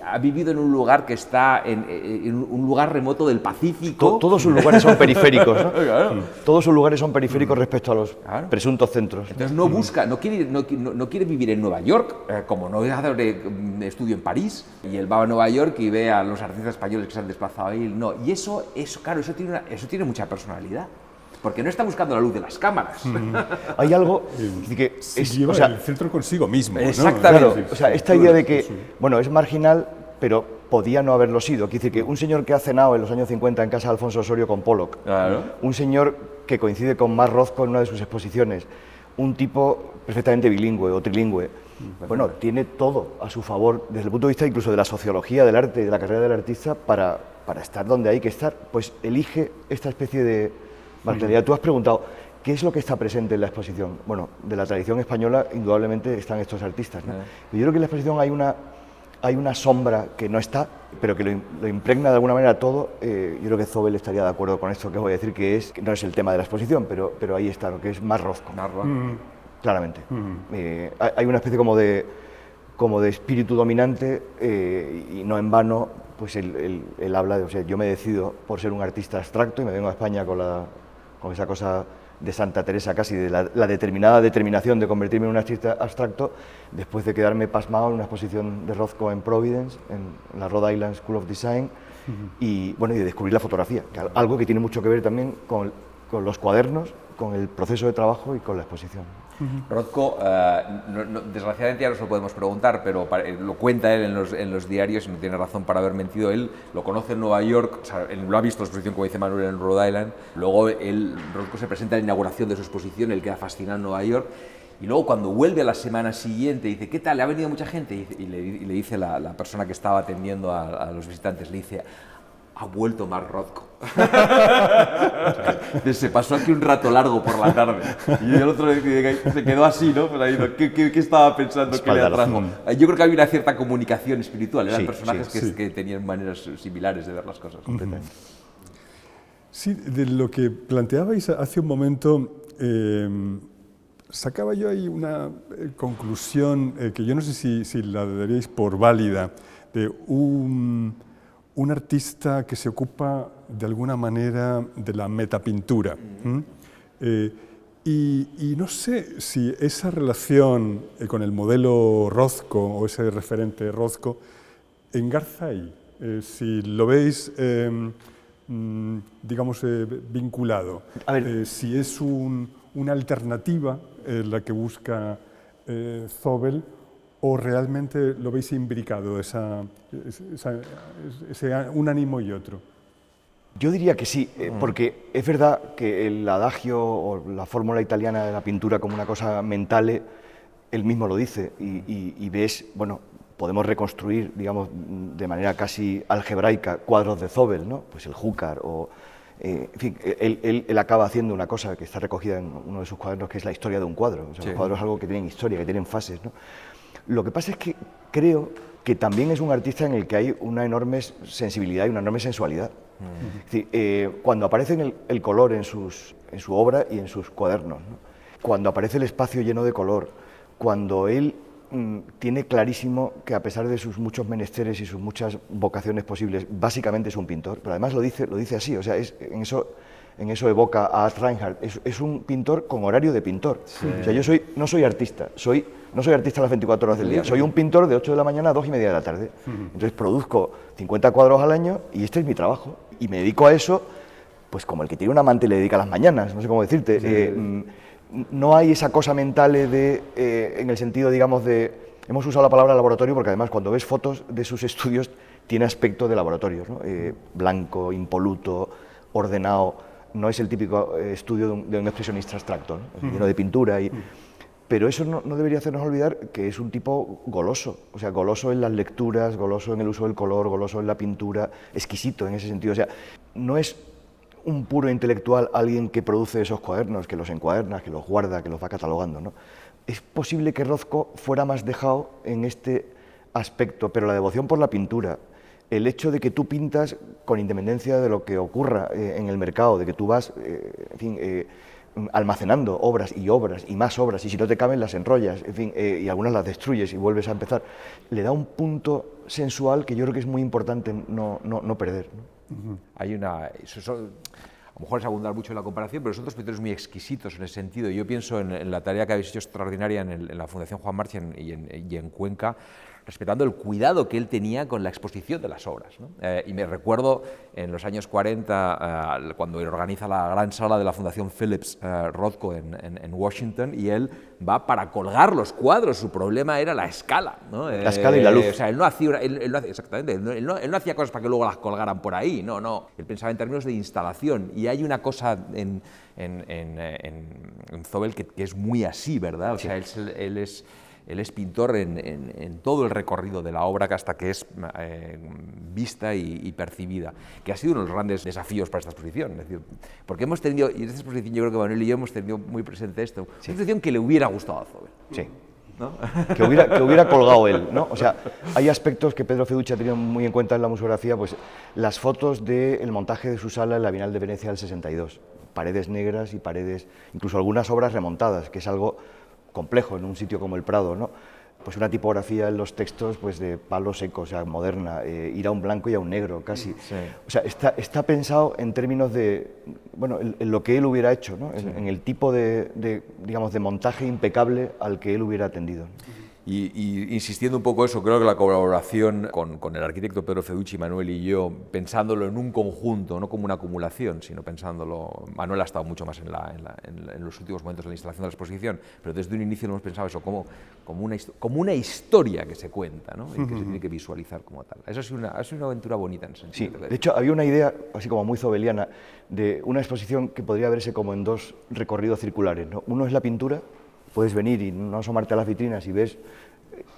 ha vivido en un lugar que está en un lugar remoto del Pacífico. Todos sus lugares son periféricos, ¿no? Claro. Todos sus lugares son periféricos respecto a los presuntos centros. Entonces no busca, no quiere vivir en Nueva York, como no hace estudio en París, y él va a Nueva York y ve a los artistas españoles que se han desplazado ahí. No, y eso tiene mucha personalidad. Porque no está buscando la luz de las cámaras. Hay algo que lleva el centro consigo mismo, ¿no? Exactamente. Claro, o sea, esta idea de que, bueno, es marginal, pero podía no haberlo sido. Quiere decir que un señor que ha cenado en los años 50 en casa de Alfonso Osorio con Pollock, un señor que coincide con Mar Rothko en una de sus exposiciones, un tipo perfectamente bilingüe o trilingüe, bueno, tiene todo a su favor desde el punto de vista incluso de la sociología del arte y de la carrera del artista para estar donde hay que estar. Pues elige esta especie de marginalidad. Tú has preguntado, ¿Qué es lo que está presente en la exposición? Bueno, de la tradición española indudablemente están estos artistas, ¿no? Pero yo creo que en la exposición hay una sombra que no está, pero que lo impregna de alguna manera todo. Yo creo que Zóbel estaría de acuerdo con esto que voy a decir, que no es el tema de la exposición, pero ahí está, lo que es más Rothko. Claramente. Hay una especie como de espíritu dominante, y no en vano, pues él habla de, o sea, yo me decido por ser un artista abstracto y me vengo a España con esa cosa de Santa Teresa casi, de la determinada determinación de convertirme en un artista abstracto, después de quedarme pasmado en una exposición de Rothko en Providence, en la Rhode Island School of Design, y bueno, y de descubrir la fotografía, que algo que tiene mucho que ver también con los cuadernos, con el proceso de trabajo y con la exposición. Rothko, desgraciadamente ya no se lo podemos preguntar, pero lo cuenta él en los diarios y no tiene razón para haber mentido. Él lo conoce en Nueva York, o sea, él lo ha visto la exposición, como dice Manuel, en Rhode Island. Luego Rothko se presenta en la inauguración de su exposición, él queda fascinado en Nueva York. Y luego cuando vuelve a la semana siguiente dice, ¿qué tal? ¿Ha venido mucha gente? Y le dice la persona que estaba atendiendo a los visitantes, le dice, ha vuelto Mark Rothko. Se pasó aquí un rato largo por la tarde. Y el otro se quedó así, ¿no? Pues ahí, ¿qué estaba pensando que le atrajo? Yo creo que había una cierta comunicación espiritual. Eran personajes que tenían maneras similares de ver las cosas. Sí, de lo que planteabais hace un momento, sacaba yo ahí una conclusión que yo no sé si la daríais por válida, de un artista que se ocupa de alguna manera de la metapintura. Y no sé si esa relación con el modelo Rothko o ese referente Rothko engarza ahí, si lo veis, digamos, vinculado, si es una alternativa la que busca Zóbel, ¿o realmente lo veis imbricado, un ánimo y otro? Yo diría que sí, porque es verdad que el adagio o la fórmula italiana de la pintura como una cosa mentale, él mismo lo dice, y ves, bueno, podemos reconstruir, digamos, de manera casi algebraica cuadros de Zóbel, ¿no? Pues el Júcar, en fin, él acaba haciendo una cosa que está recogida en uno de sus cuadernos, que es la historia de un cuadro. O sea, los cuadros es algo que tienen historia, que tienen fases, ¿no? Lo que pasa es que creo que también es un artista en el que hay una enorme sensibilidad y una enorme sensualidad. Es decir, cuando aparece el color en su obra y en sus cuadernos, ¿no? Cuando aparece el espacio lleno de color, cuando él tiene clarísimo que a pesar de sus muchos menesteres y sus muchas vocaciones posibles, básicamente es un pintor, pero además lo dice así, o sea, en eso evoca a Art Reinhardt, es un pintor con horario de pintor. Sí. O sea, yo no soy artista, no soy artista las 24 horas del día, soy un pintor de 8 de la mañana a 2:30 de la tarde. Entonces produzco 50 cuadros al año y este es mi trabajo. Y me dedico a eso, pues como el que tiene un amante le dedica a las mañanas, no sé cómo decirte. Sí. No hay esa cosa mental en el sentido, digamos, hemos usado la palabra laboratorio porque además cuando ves fotos de sus estudios tiene aspecto de laboratorio, ¿no? Blanco, impoluto, ordenado, no es el típico estudio de un expresionista abstracto, ¿no? Lleno de pintura. Pero eso no debería hacernos olvidar que es un tipo goloso, o sea, goloso en las lecturas, goloso en el uso del color, goloso en la pintura, exquisito en ese sentido. O sea, no es un puro intelectual alguien que produce esos cuadernos, que los encuaderna, que los guarda, que los va catalogando, ¿no? Es posible que Rothko fuera más dejado en este aspecto, pero la devoción por la pintura, el hecho de que tú pintas con independencia de lo que ocurra en el mercado, de que tú vas, en fin, almacenando obras y más obras, y si no te caben las enrollas, en fin, y algunas las destruyes y vuelves a empezar, le da un punto sensual que yo creo que es muy importante no perder, ¿no? Hay a lo mejor es abundar mucho en la comparación, pero son dos pintores muy exquisitos en ese sentido. Yo pienso en la tarea que habéis hecho extraordinaria en la Fundación Juan March y en Cuenca, respetando el cuidado que él tenía con la exposición de las obras, ¿no? Y me recuerdo en los años 40, cuando él organiza la gran sala de la Fundación Phillips Rothko en Washington, y él va para colgar los cuadros. Su problema era la escala, ¿no? La escala y la luz. O sea, él no hacía, exactamente, él no hacía cosas para que luego las colgaran por ahí, no. Él pensaba en términos de instalación, y hay una cosa en Zóbel que es muy así, ¿verdad? O sea, él es él es pintor en todo el recorrido de la obra hasta que es vista y percibida, que ha sido uno de los grandes desafíos para esta exposición. Es decir, porque hemos tenido, y en esta exposición yo creo que Manuel y yo hemos tenido muy presente esto, una exposición que le hubiera gustado a Zóbel. Sí. ¿No? Que hubiera colgado él, ¿no? O sea, hay aspectos que Pedro Feucci ha tenido muy en cuenta en la museografía, pues las fotos del montaje de su sala en la Bienal de Venecia del 62, paredes negras y paredes, incluso algunas obras remontadas, que es algo complejo en un sitio como el Prado, ¿no? Pues una tipografía en los textos pues de palo seco, o sea, moderna, ir a un blanco y a un negro, casi. Sí. O sea, está pensado en términos de, bueno, en lo que él hubiera hecho, ¿no? En el tipo digamos, de montaje impecable al que él hubiera atendido. Y insistiendo un poco eso, creo que la colaboración con el arquitecto Pedro Feucci, Manuel y yo, pensándolo en un conjunto, no como una acumulación, sino pensándolo... Manuel ha estado mucho más en los últimos momentos de la instalación de la exposición, pero desde un inicio no hemos pensado eso como una historia que se cuenta, ¿no? Y que se tiene que visualizar como tal. Eso ha sido una aventura bonita en ese sentido. Sí, de hecho había una idea, así como muy zobeliana, de una exposición que podría verse como en dos recorridos circulares, ¿no? Uno es la pintura. Puedes venir y no asomarte a las vitrinas y ves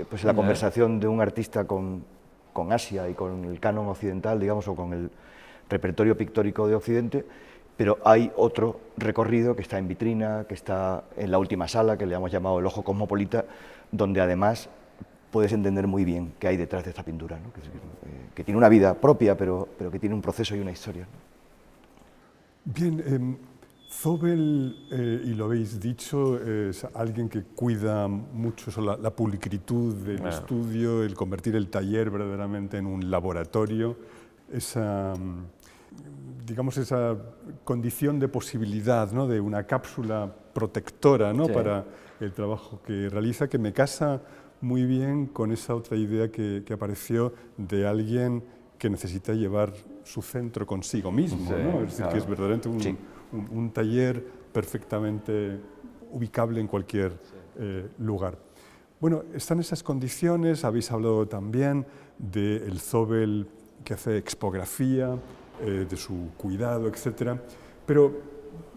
pues, la conversación de un artista con Asia y con el canon occidental, digamos, o con el repertorio pictórico de Occidente, pero hay otro recorrido que está en vitrina, que está en la última sala, que le hemos llamado el ojo cosmopolita, donde además puedes entender muy bien qué hay detrás de esta pintura, ¿no? Que tiene una vida propia, pero que tiene un proceso y una historia, ¿no? Bien, Zóbel, y lo habéis dicho, es alguien que cuida mucho la pulcritud del estudio, el convertir el taller verdaderamente en un laboratorio, digamos, esa condición de posibilidad, ¿no? De una cápsula protectora, ¿no? Para el trabajo que realiza, que me casa muy bien con esa otra idea que apareció de alguien que necesita llevar su centro consigo mismo, ¿no? Es decir, que es verdaderamente un taller perfectamente ubicable en cualquier lugar. Bueno, están esas condiciones, habéis hablado también del Zóbel que hace expografía, de su cuidado, etc. Pero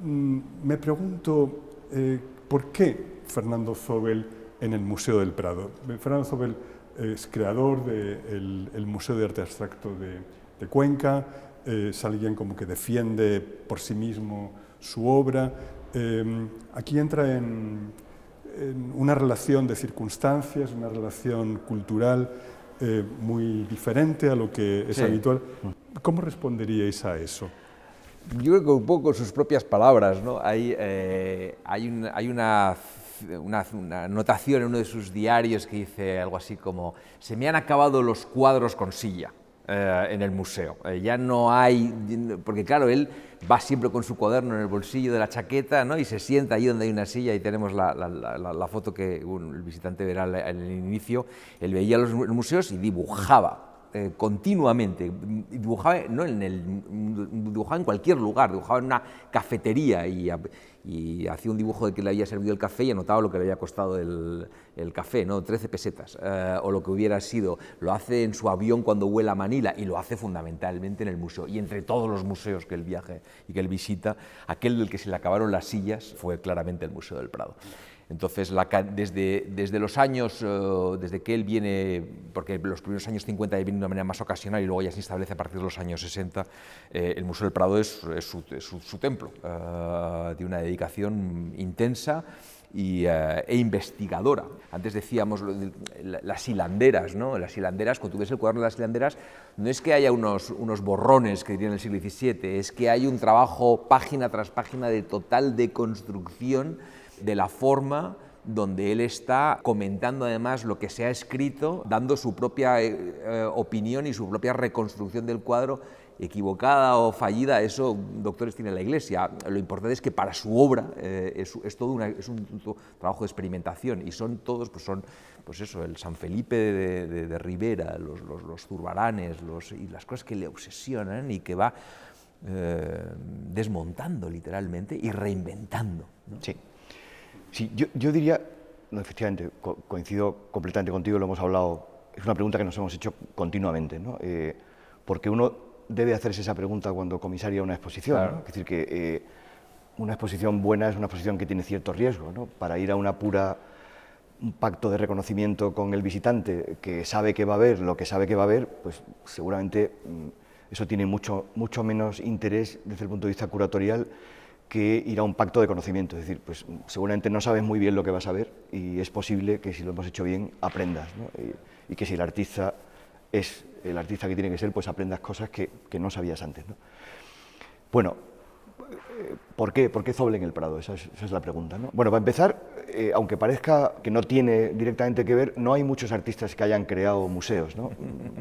me pregunto, ¿por qué Fernando Zóbel en el Museo del Prado? Fernando Zóbel es creador del Museo de Arte Abstracto de Cuenca, es alguien como que defiende por sí mismo su obra. Aquí entra en una relación de circunstancias, una relación cultural muy diferente a lo que es habitual. ¿Cómo responderíais a eso? Yo creo que un poco con sus propias palabras, ¿no? Hay una anotación en uno de sus diarios que dice algo así como: se me han acabado los cuadros con silla en el museo. Ya no hay, porque claro, él va siempre con su cuaderno en el bolsillo de la chaqueta, ¿no? Y se sienta allí donde hay una silla, y tenemos la foto que el visitante verá en el inicio. Él veía los museos y dibujaba continuamente, dibujaba, no dibujaba en cualquier lugar, dibujaba en una cafetería y hacía un dibujo de que le había servido el café y anotaba lo que le había costado el café, ¿no? 13 pesetas, o lo que hubiera sido. Lo hace en su avión cuando vuela a Manila, y lo hace fundamentalmente en el museo. Y entre todos los museos que él viaja y que él visita, aquel del que se le acabaron las sillas fue claramente el Museo del Prado. Entonces, desde los años, desde que él viene, porque los primeros años 50 viene de una manera más ocasional y luego ya se establece a partir de los años 60, el Museo del Prado es su templo, de una dedicación intensa e investigadora. Antes decíamos las hilanderas, ¿no? Las hilanderas, cuando tú ves el cuaderno de las hilanderas, no es que haya unos borrones que dirían en el siglo XVII, es que hay un trabajo página tras página de total deconstrucción de la forma, donde él está comentando además lo que se ha escrito, dando su propia opinión y su propia reconstrucción del cuadro, equivocada o fallida. Eso doctores tiene la Iglesia. Lo importante es que para su obra es un trabajo de experimentación, y son todos, pues eso, el San Felipe de Ribera, los Zurbaranes, y las cosas que le obsesionan y que va desmontando literalmente y reinventando, ¿no? Sí, yo diría, no, efectivamente, coincido completamente contigo, lo hemos hablado, es una pregunta que nos hemos hecho continuamente, ¿no? Porque uno debe hacerse esa pregunta cuando comisaria una exposición, Claro. ¿no? Es decir, que una exposición buena es una exposición que tiene cierto riesgo, ¿no? Para ir a una pura un pacto de reconocimiento con el visitante que sabe que va a ver lo que sabe que va a ver, pues seguramente eso tiene mucho menos interés desde el punto de vista curatorial que ir a un pacto de conocimiento. Es decir, pues seguramente no sabes muy bien lo que vas a ver y es posible que si lo hemos hecho bien aprendas, ¿no? Y que si el artista es el artista que tiene que ser, pues aprendas cosas que no sabías antes, ¿no? Bueno, ¿por qué Zóbel en el Prado? Esa es la pregunta, ¿no? Bueno, para empezar, aunque parezca que no tiene directamente que ver, no hay muchos artistas que hayan creado museos, ¿no?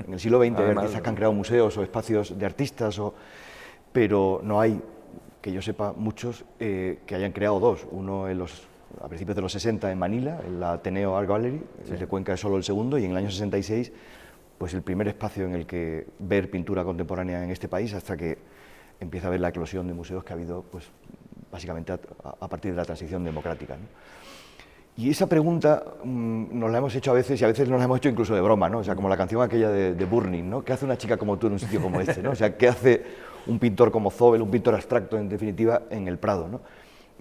En el siglo XX hay artistas que han creado museos o espacios de artistas, pero no hay, que yo sepa, muchos que hayan creado dos. Uno a principios de los 60 en Manila, el Ateneo Art Gallery, sí. De Cuenca es solo el segundo, y en el año 66, pues el primer espacio en el que ver pintura contemporánea en este país, hasta que empieza a haber la eclosión de museos que ha habido, pues básicamente a partir de la transición democrática, ¿no? Y esa pregunta nos la hemos hecho a veces, y a veces nos la hemos hecho incluso de broma, ¿no? O sea, como la canción aquella de Burning, ¿no? ¿Qué hace una chica como tú en un sitio como este, ¿no? O sea, ¿qué hace un pintor como Zóbel, un pintor abstracto, en definitiva, en el Prado, ¿no?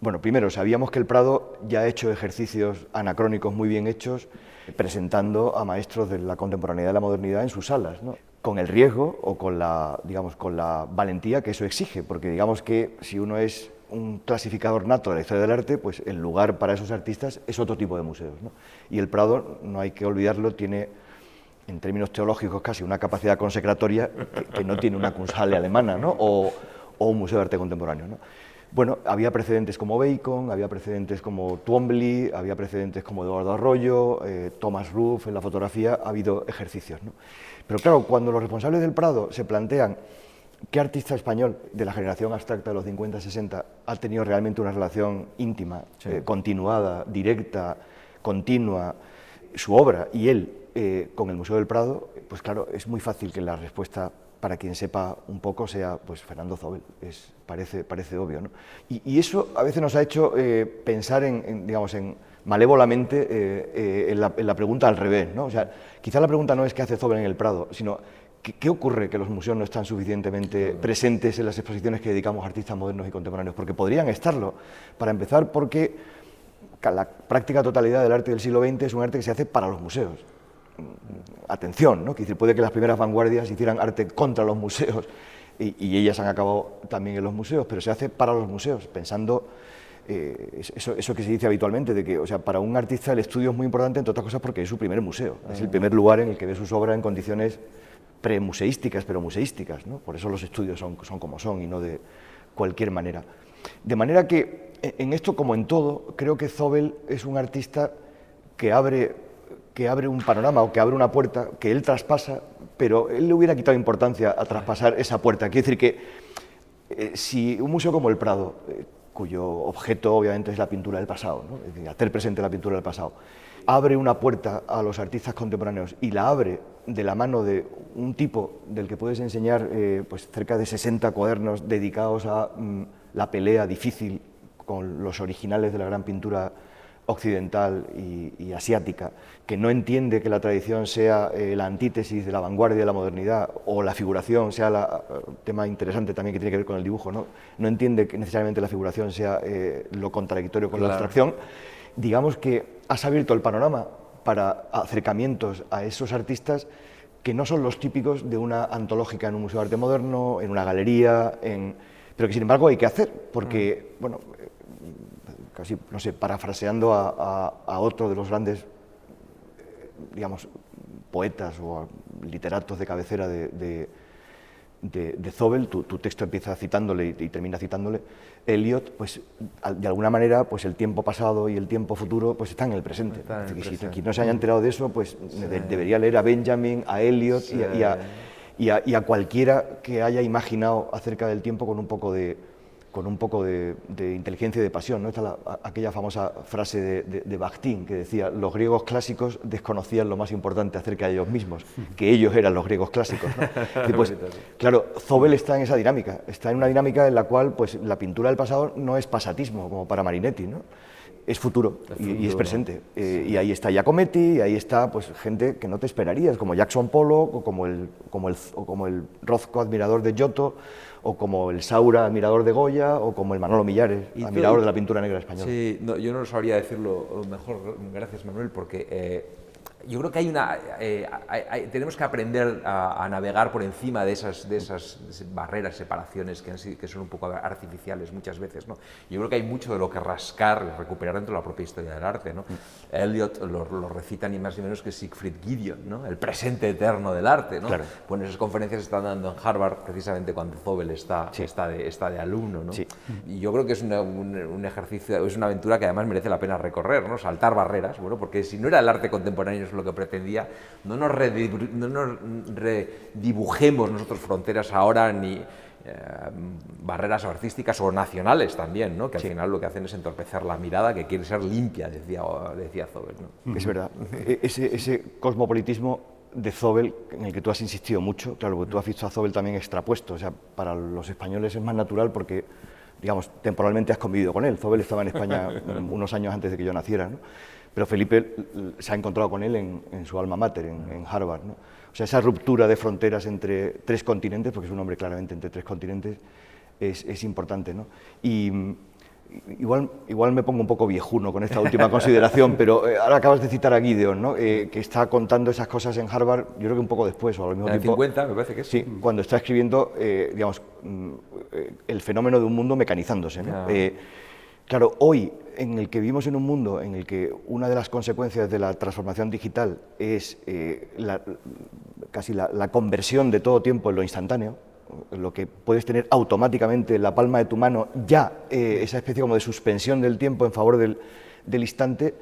Bueno, primero, sabíamos que el Prado ya ha hecho ejercicios anacrónicos muy bien hechos, presentando a maestros de la contemporaneidad y la modernidad en sus salas, ¿no? Con el riesgo o con la valentía que eso exige, porque digamos que si uno es un clasificador nato de la historia del arte, pues el lugar para esos artistas es otro tipo de museos, ¿no? Y el Prado, no hay que olvidarlo, tiene, en términos teológicos, casi una capacidad consecratoria que no tiene una Kunsthalle alemana, ¿no? o un museo de arte contemporáneo, ¿no? Bueno, había precedentes como Bacon, había precedentes como Twombly, había precedentes como Eduardo Arroyo, Thomas Ruff, en la fotografía ha habido ejercicios, ¿no? Pero claro, cuando los responsables del Prado se plantean qué artista español de la generación abstracta de los 50-60 ha tenido realmente una relación íntima, sí, continuada, directa, continua, su obra y él con el Museo del Prado, pues claro, es muy fácil que la respuesta, para quien sepa un poco, sea pues Fernando Zóbel. Parece obvio, ¿no? Y eso a veces nos ha hecho pensar malévolamente en la pregunta al revés, ¿no? O sea, quizá la pregunta no es qué hace Zóbel en el Prado, sino ¿qué ocurre que los museos no están suficientemente presentes en las exposiciones que dedicamos a artistas modernos y contemporáneos? Porque podrían estarlo. Para empezar, porque la práctica totalidad del arte del siglo XX es un arte que se hace para los museos. Atención, ¿no? Que puede que las primeras vanguardias hicieran arte contra los museos y ellas han acabado también en los museos, pero se hace para los museos, pensando eso que se dice habitualmente, de que, o sea, para un artista el estudio es muy importante, entre otras cosas porque es su primer museo, es el primer lugar en el que ve sus obras en condiciones premuseísticas, pero museísticas, ¿no? Por eso los estudios son como son y no de cualquier manera. De manera que en esto, como en todo, creo que Zóbel es un artista que abre un panorama o que abre una puerta que él traspasa, pero él le hubiera quitado importancia a traspasar esa puerta. Quiere decir que si un museo como el Prado, cuyo objeto obviamente es la pintura del pasado, ¿no? Es decir, hacer presente la pintura del pasado, abre una puerta a los artistas contemporáneos y la abre de la mano de un tipo del que puedes enseñar pues cerca de 60 cuadernos dedicados a la pelea difícil con los originales de la gran pintura occidental y asiática, que no entiende que la tradición sea la antítesis de la vanguardia de la modernidad, o la figuración sea tema interesante también que tiene que ver con el dibujo, no entiende que necesariamente la figuración sea lo contradictorio con la abstracción. Digamos que has abierto el panorama para acercamientos a esos artistas que no son los típicos de una antológica en un museo de arte moderno, en una galería, pero que sin embargo hay que hacer, porque, bueno, casi, no sé, parafraseando a otro de los grandes, digamos, poetas o literatos de cabecera de Zóbel, tu texto empieza citándole y termina citándole, Eliot, pues de alguna manera pues el tiempo pasado y el tiempo futuro pues están en el presente. Si quien no se haya enterado de eso, pues sí, debería leer a Benjamin, a Eliot, sí, y a cualquiera que haya imaginado acerca del tiempo con un poco de inteligencia y de pasión, ¿no? Está aquella famosa frase de Bakhtin que decía: los griegos clásicos desconocían lo más importante acerca de ellos mismos, que ellos eran los griegos clásicos, ¿no? Y pues, claro, Zóbel está en esa dinámica, está en una dinámica en la cual pues, la pintura del pasado no es pasatismo, como para Marinetti, ¿no? es futuro y es presente. Y ahí está Giacometti, y ahí está pues, gente que no te esperarías, como Jackson Pollock, o como el Rothko, admirador de Giotto, o como el Saura, admirador de Goya, o como el Manolo Millares, admirador de la pintura negra española. Sí, no, yo no sabría decirlo mejor, gracias Manuel, porque yo creo que tenemos que aprender a navegar por encima de esas barreras, separaciones que son un poco artificiales muchas veces, ¿no? Yo creo que hay mucho de lo que rascar y recuperar dentro de la propia historia del arte, ¿no? Eliot lo recita ni más ni menos que Siegfried Gideon, ¿no? El presente eterno del arte, ¿no? Claro. Bueno, esas conferencias se están dando en Harvard precisamente cuando Zobel está de alumno, ¿no? Sí. Y yo creo que es un ejercicio, es una aventura que además merece la pena recorrer, ¿no? Saltar barreras, bueno, porque si no era el arte contemporáneo lo que pretendía, no nos redibujemos nosotros fronteras ahora ni barreras artísticas o nacionales también, ¿no? Que al final lo que hacen es entorpecer la mirada que quiere ser limpia, decía Zobel, ¿no? Es verdad, ese cosmopolitismo de Zobel, en el que tú has insistido mucho, claro, porque tú has visto a Zobel también extrapuesto, o sea, para los españoles es más natural porque, digamos, temporalmente has convivido con él. Zobel estaba en España unos años antes de que yo naciera, ¿no? Pero Felipe se ha encontrado con él en su alma mater, en Harvard, ¿no? O sea, esa ruptura de fronteras entre tres continentes, porque es un hombre claramente entre tres continentes, es importante, ¿no? Y igual me pongo un poco viejuno con esta última consideración, pero ahora acabas de citar a Gideon, ¿no? Que está contando esas cosas en Harvard, yo creo que un poco después, o al mismo tiempo. En el 50, me parece que es. Sí, cuando está escribiendo, digamos, el fenómeno de un mundo mecanizándose, ¿no? Claro, hoy, en el que vivimos en un mundo en el que una de las consecuencias de la transformación digital es casi la conversión de todo tiempo en lo instantáneo, lo que puedes tener automáticamente en la palma de tu mano, ya esa especie como de suspensión del tiempo en favor del instante,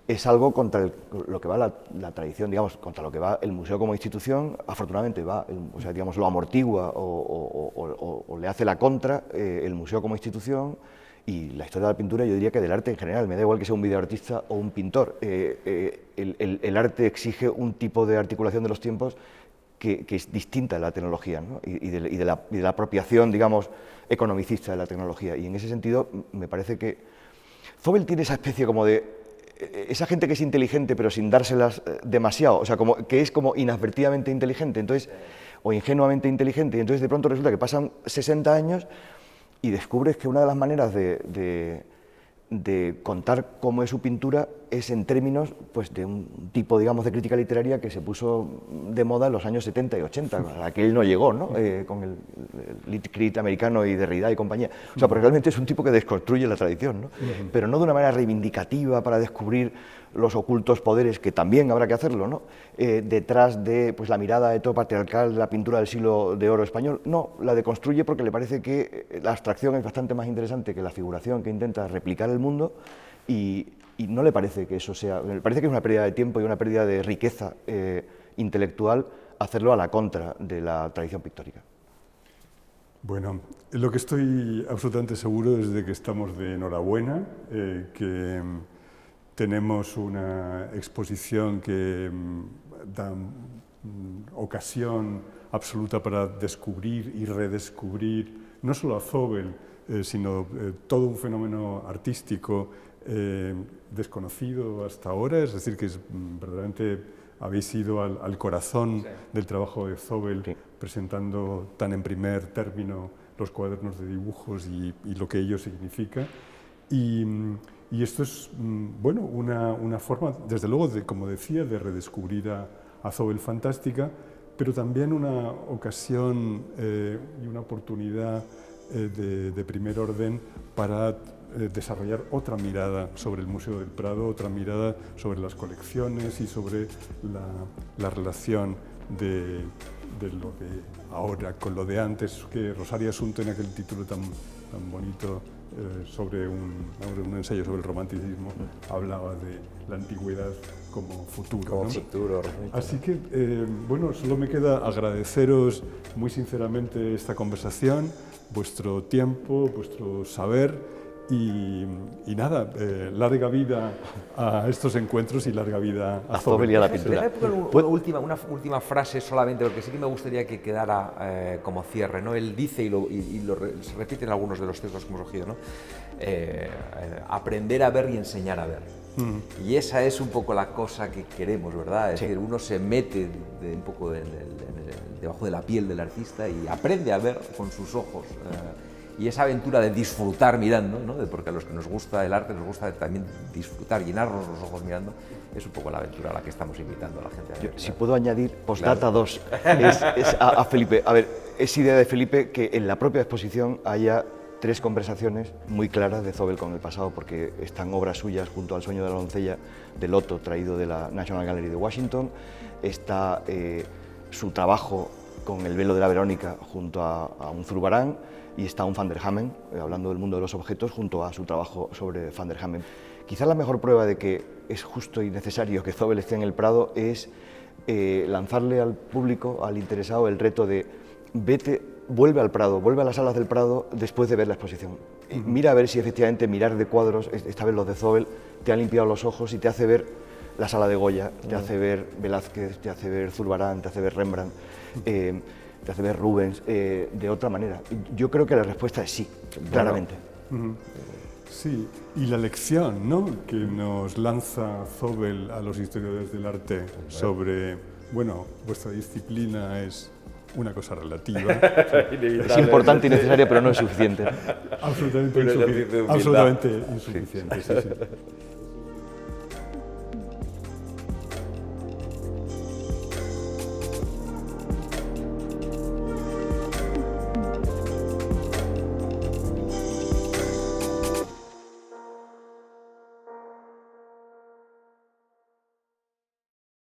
es algo contra lo que va la tradición, digamos, contra lo que va el museo como institución. Afortunadamente o sea, digamos, lo amortigua o le hace la contra el museo como institución. Y la historia de la pintura, yo diría que del arte en general, me da igual que sea un videoartista o un pintor, el arte exige un tipo de articulación de los tiempos que es distinta de la tecnología, ¿no? y de la apropiación, digamos, economicista de la tecnología. Y en ese sentido, me parece que Zobel tiene esa especie como de esa gente que es inteligente pero sin dárselas demasiado, o sea, que es como inadvertidamente inteligente, entonces, o ingenuamente inteligente, y entonces de pronto resulta que pasan 60 años y descubres que una de las maneras de contar cómo es su pintura es en términos pues, de un tipo, digamos, de crítica literaria que se puso de moda en los años 70 y 80, a la que él no llegó, ¿no? Con el lit crit americano y Derrida y compañía. O sea, porque realmente es un tipo que desconstruye la tradición, ¿no? Pero no de una manera reivindicativa para descubrir los ocultos poderes, que también habrá que hacerlo, ¿no? Detrás de pues, la mirada heteropatriarcal de la pintura del siglo de oro español. No, la deconstruye porque le parece que la abstracción es bastante más interesante que la figuración que intenta replicar el mundo y no le parece que eso sea... Me parece que es una pérdida de tiempo y una pérdida de riqueza intelectual hacerlo a la contra de la tradición pictórica. Bueno, lo que estoy absolutamente seguro es de que estamos de enhorabuena, que tenemos una exposición que da ocasión absoluta para descubrir y redescubrir no solo a Zobel, sino todo un fenómeno artístico desconocido hasta ahora, es decir, que verdaderamente habéis ido al corazón del trabajo de Zobel, presentando tan en primer término los cuadernos de dibujos y lo que ello significa. Y esto es, bueno, una forma, desde luego, como decía, de redescubrir a Zobel fantástica, pero también una ocasión y una oportunidad de primer orden para desarrollar otra mirada sobre el Museo del Prado, otra mirada sobre las colecciones y sobre la relación de lo de ahora con lo de antes, que Rosario Asunto en aquel título tan bonito sobre un ensayo sobre el romanticismo hablaba de la antigüedad como futuro. Como ¿no? futuro. Así que, bueno, solo me queda agradeceros muy sinceramente esta conversación, vuestro tiempo, vuestro saber Y nada, larga vida a estos encuentros y larga vida a Zóbel y a la pintura. Una última frase solamente, porque sí que me gustaría que quedara como cierre, ¿no? Él dice, se repite en algunos de los textos que hemos cogido, ¿no? Aprender a ver y enseñar a ver. Y esa es un poco la cosa que queremos, ¿verdad? Es decir, uno se mete un poco debajo de la piel del artista y aprende a ver con sus ojos. Y esa aventura de disfrutar mirando, ¿no? Porque a los que nos gusta el arte nos gusta también disfrutar, llenarnos los ojos mirando, es un poco la aventura a la que estamos invitando a la gente. Si puedo añadir, postdata 2, es a Felipe. A ver, es idea de Felipe que en la propia exposición haya 3 conversaciones muy claras de Zóbel con el pasado, porque están obras suyas junto al Sueño de la doncella de Loto, traído de la National Gallery de Washington, está su trabajo con el velo de la Verónica junto a un Zurbarán, y está un Van der Hamen, hablando del mundo de los objetos, junto a su trabajo sobre Van der Hamen. Quizás la mejor prueba de que es justo y necesario que Zóbel esté en el Prado es lanzarle al público, al interesado, el reto de vuelve al Prado, vuelve a las salas del Prado después de ver la exposición. Mira a ver si efectivamente mirar de cuadros, esta vez los de Zóbel, te ha limpiado los ojos y te hace ver la sala de Goya, te hace ver Velázquez, te hace ver Zurbarán, te hace ver Rembrandt, te hace ver Rubens de otra manera. Yo creo que la respuesta es sí, claramente. Sí, y la lección, ¿no?, que nos lanza Zóbel a los historiadores del arte sobre, bueno, vuestra disciplina es una cosa relativa. Es importante y necesaria, pero no es suficiente. Absolutamente insuficiente. Sí, sí.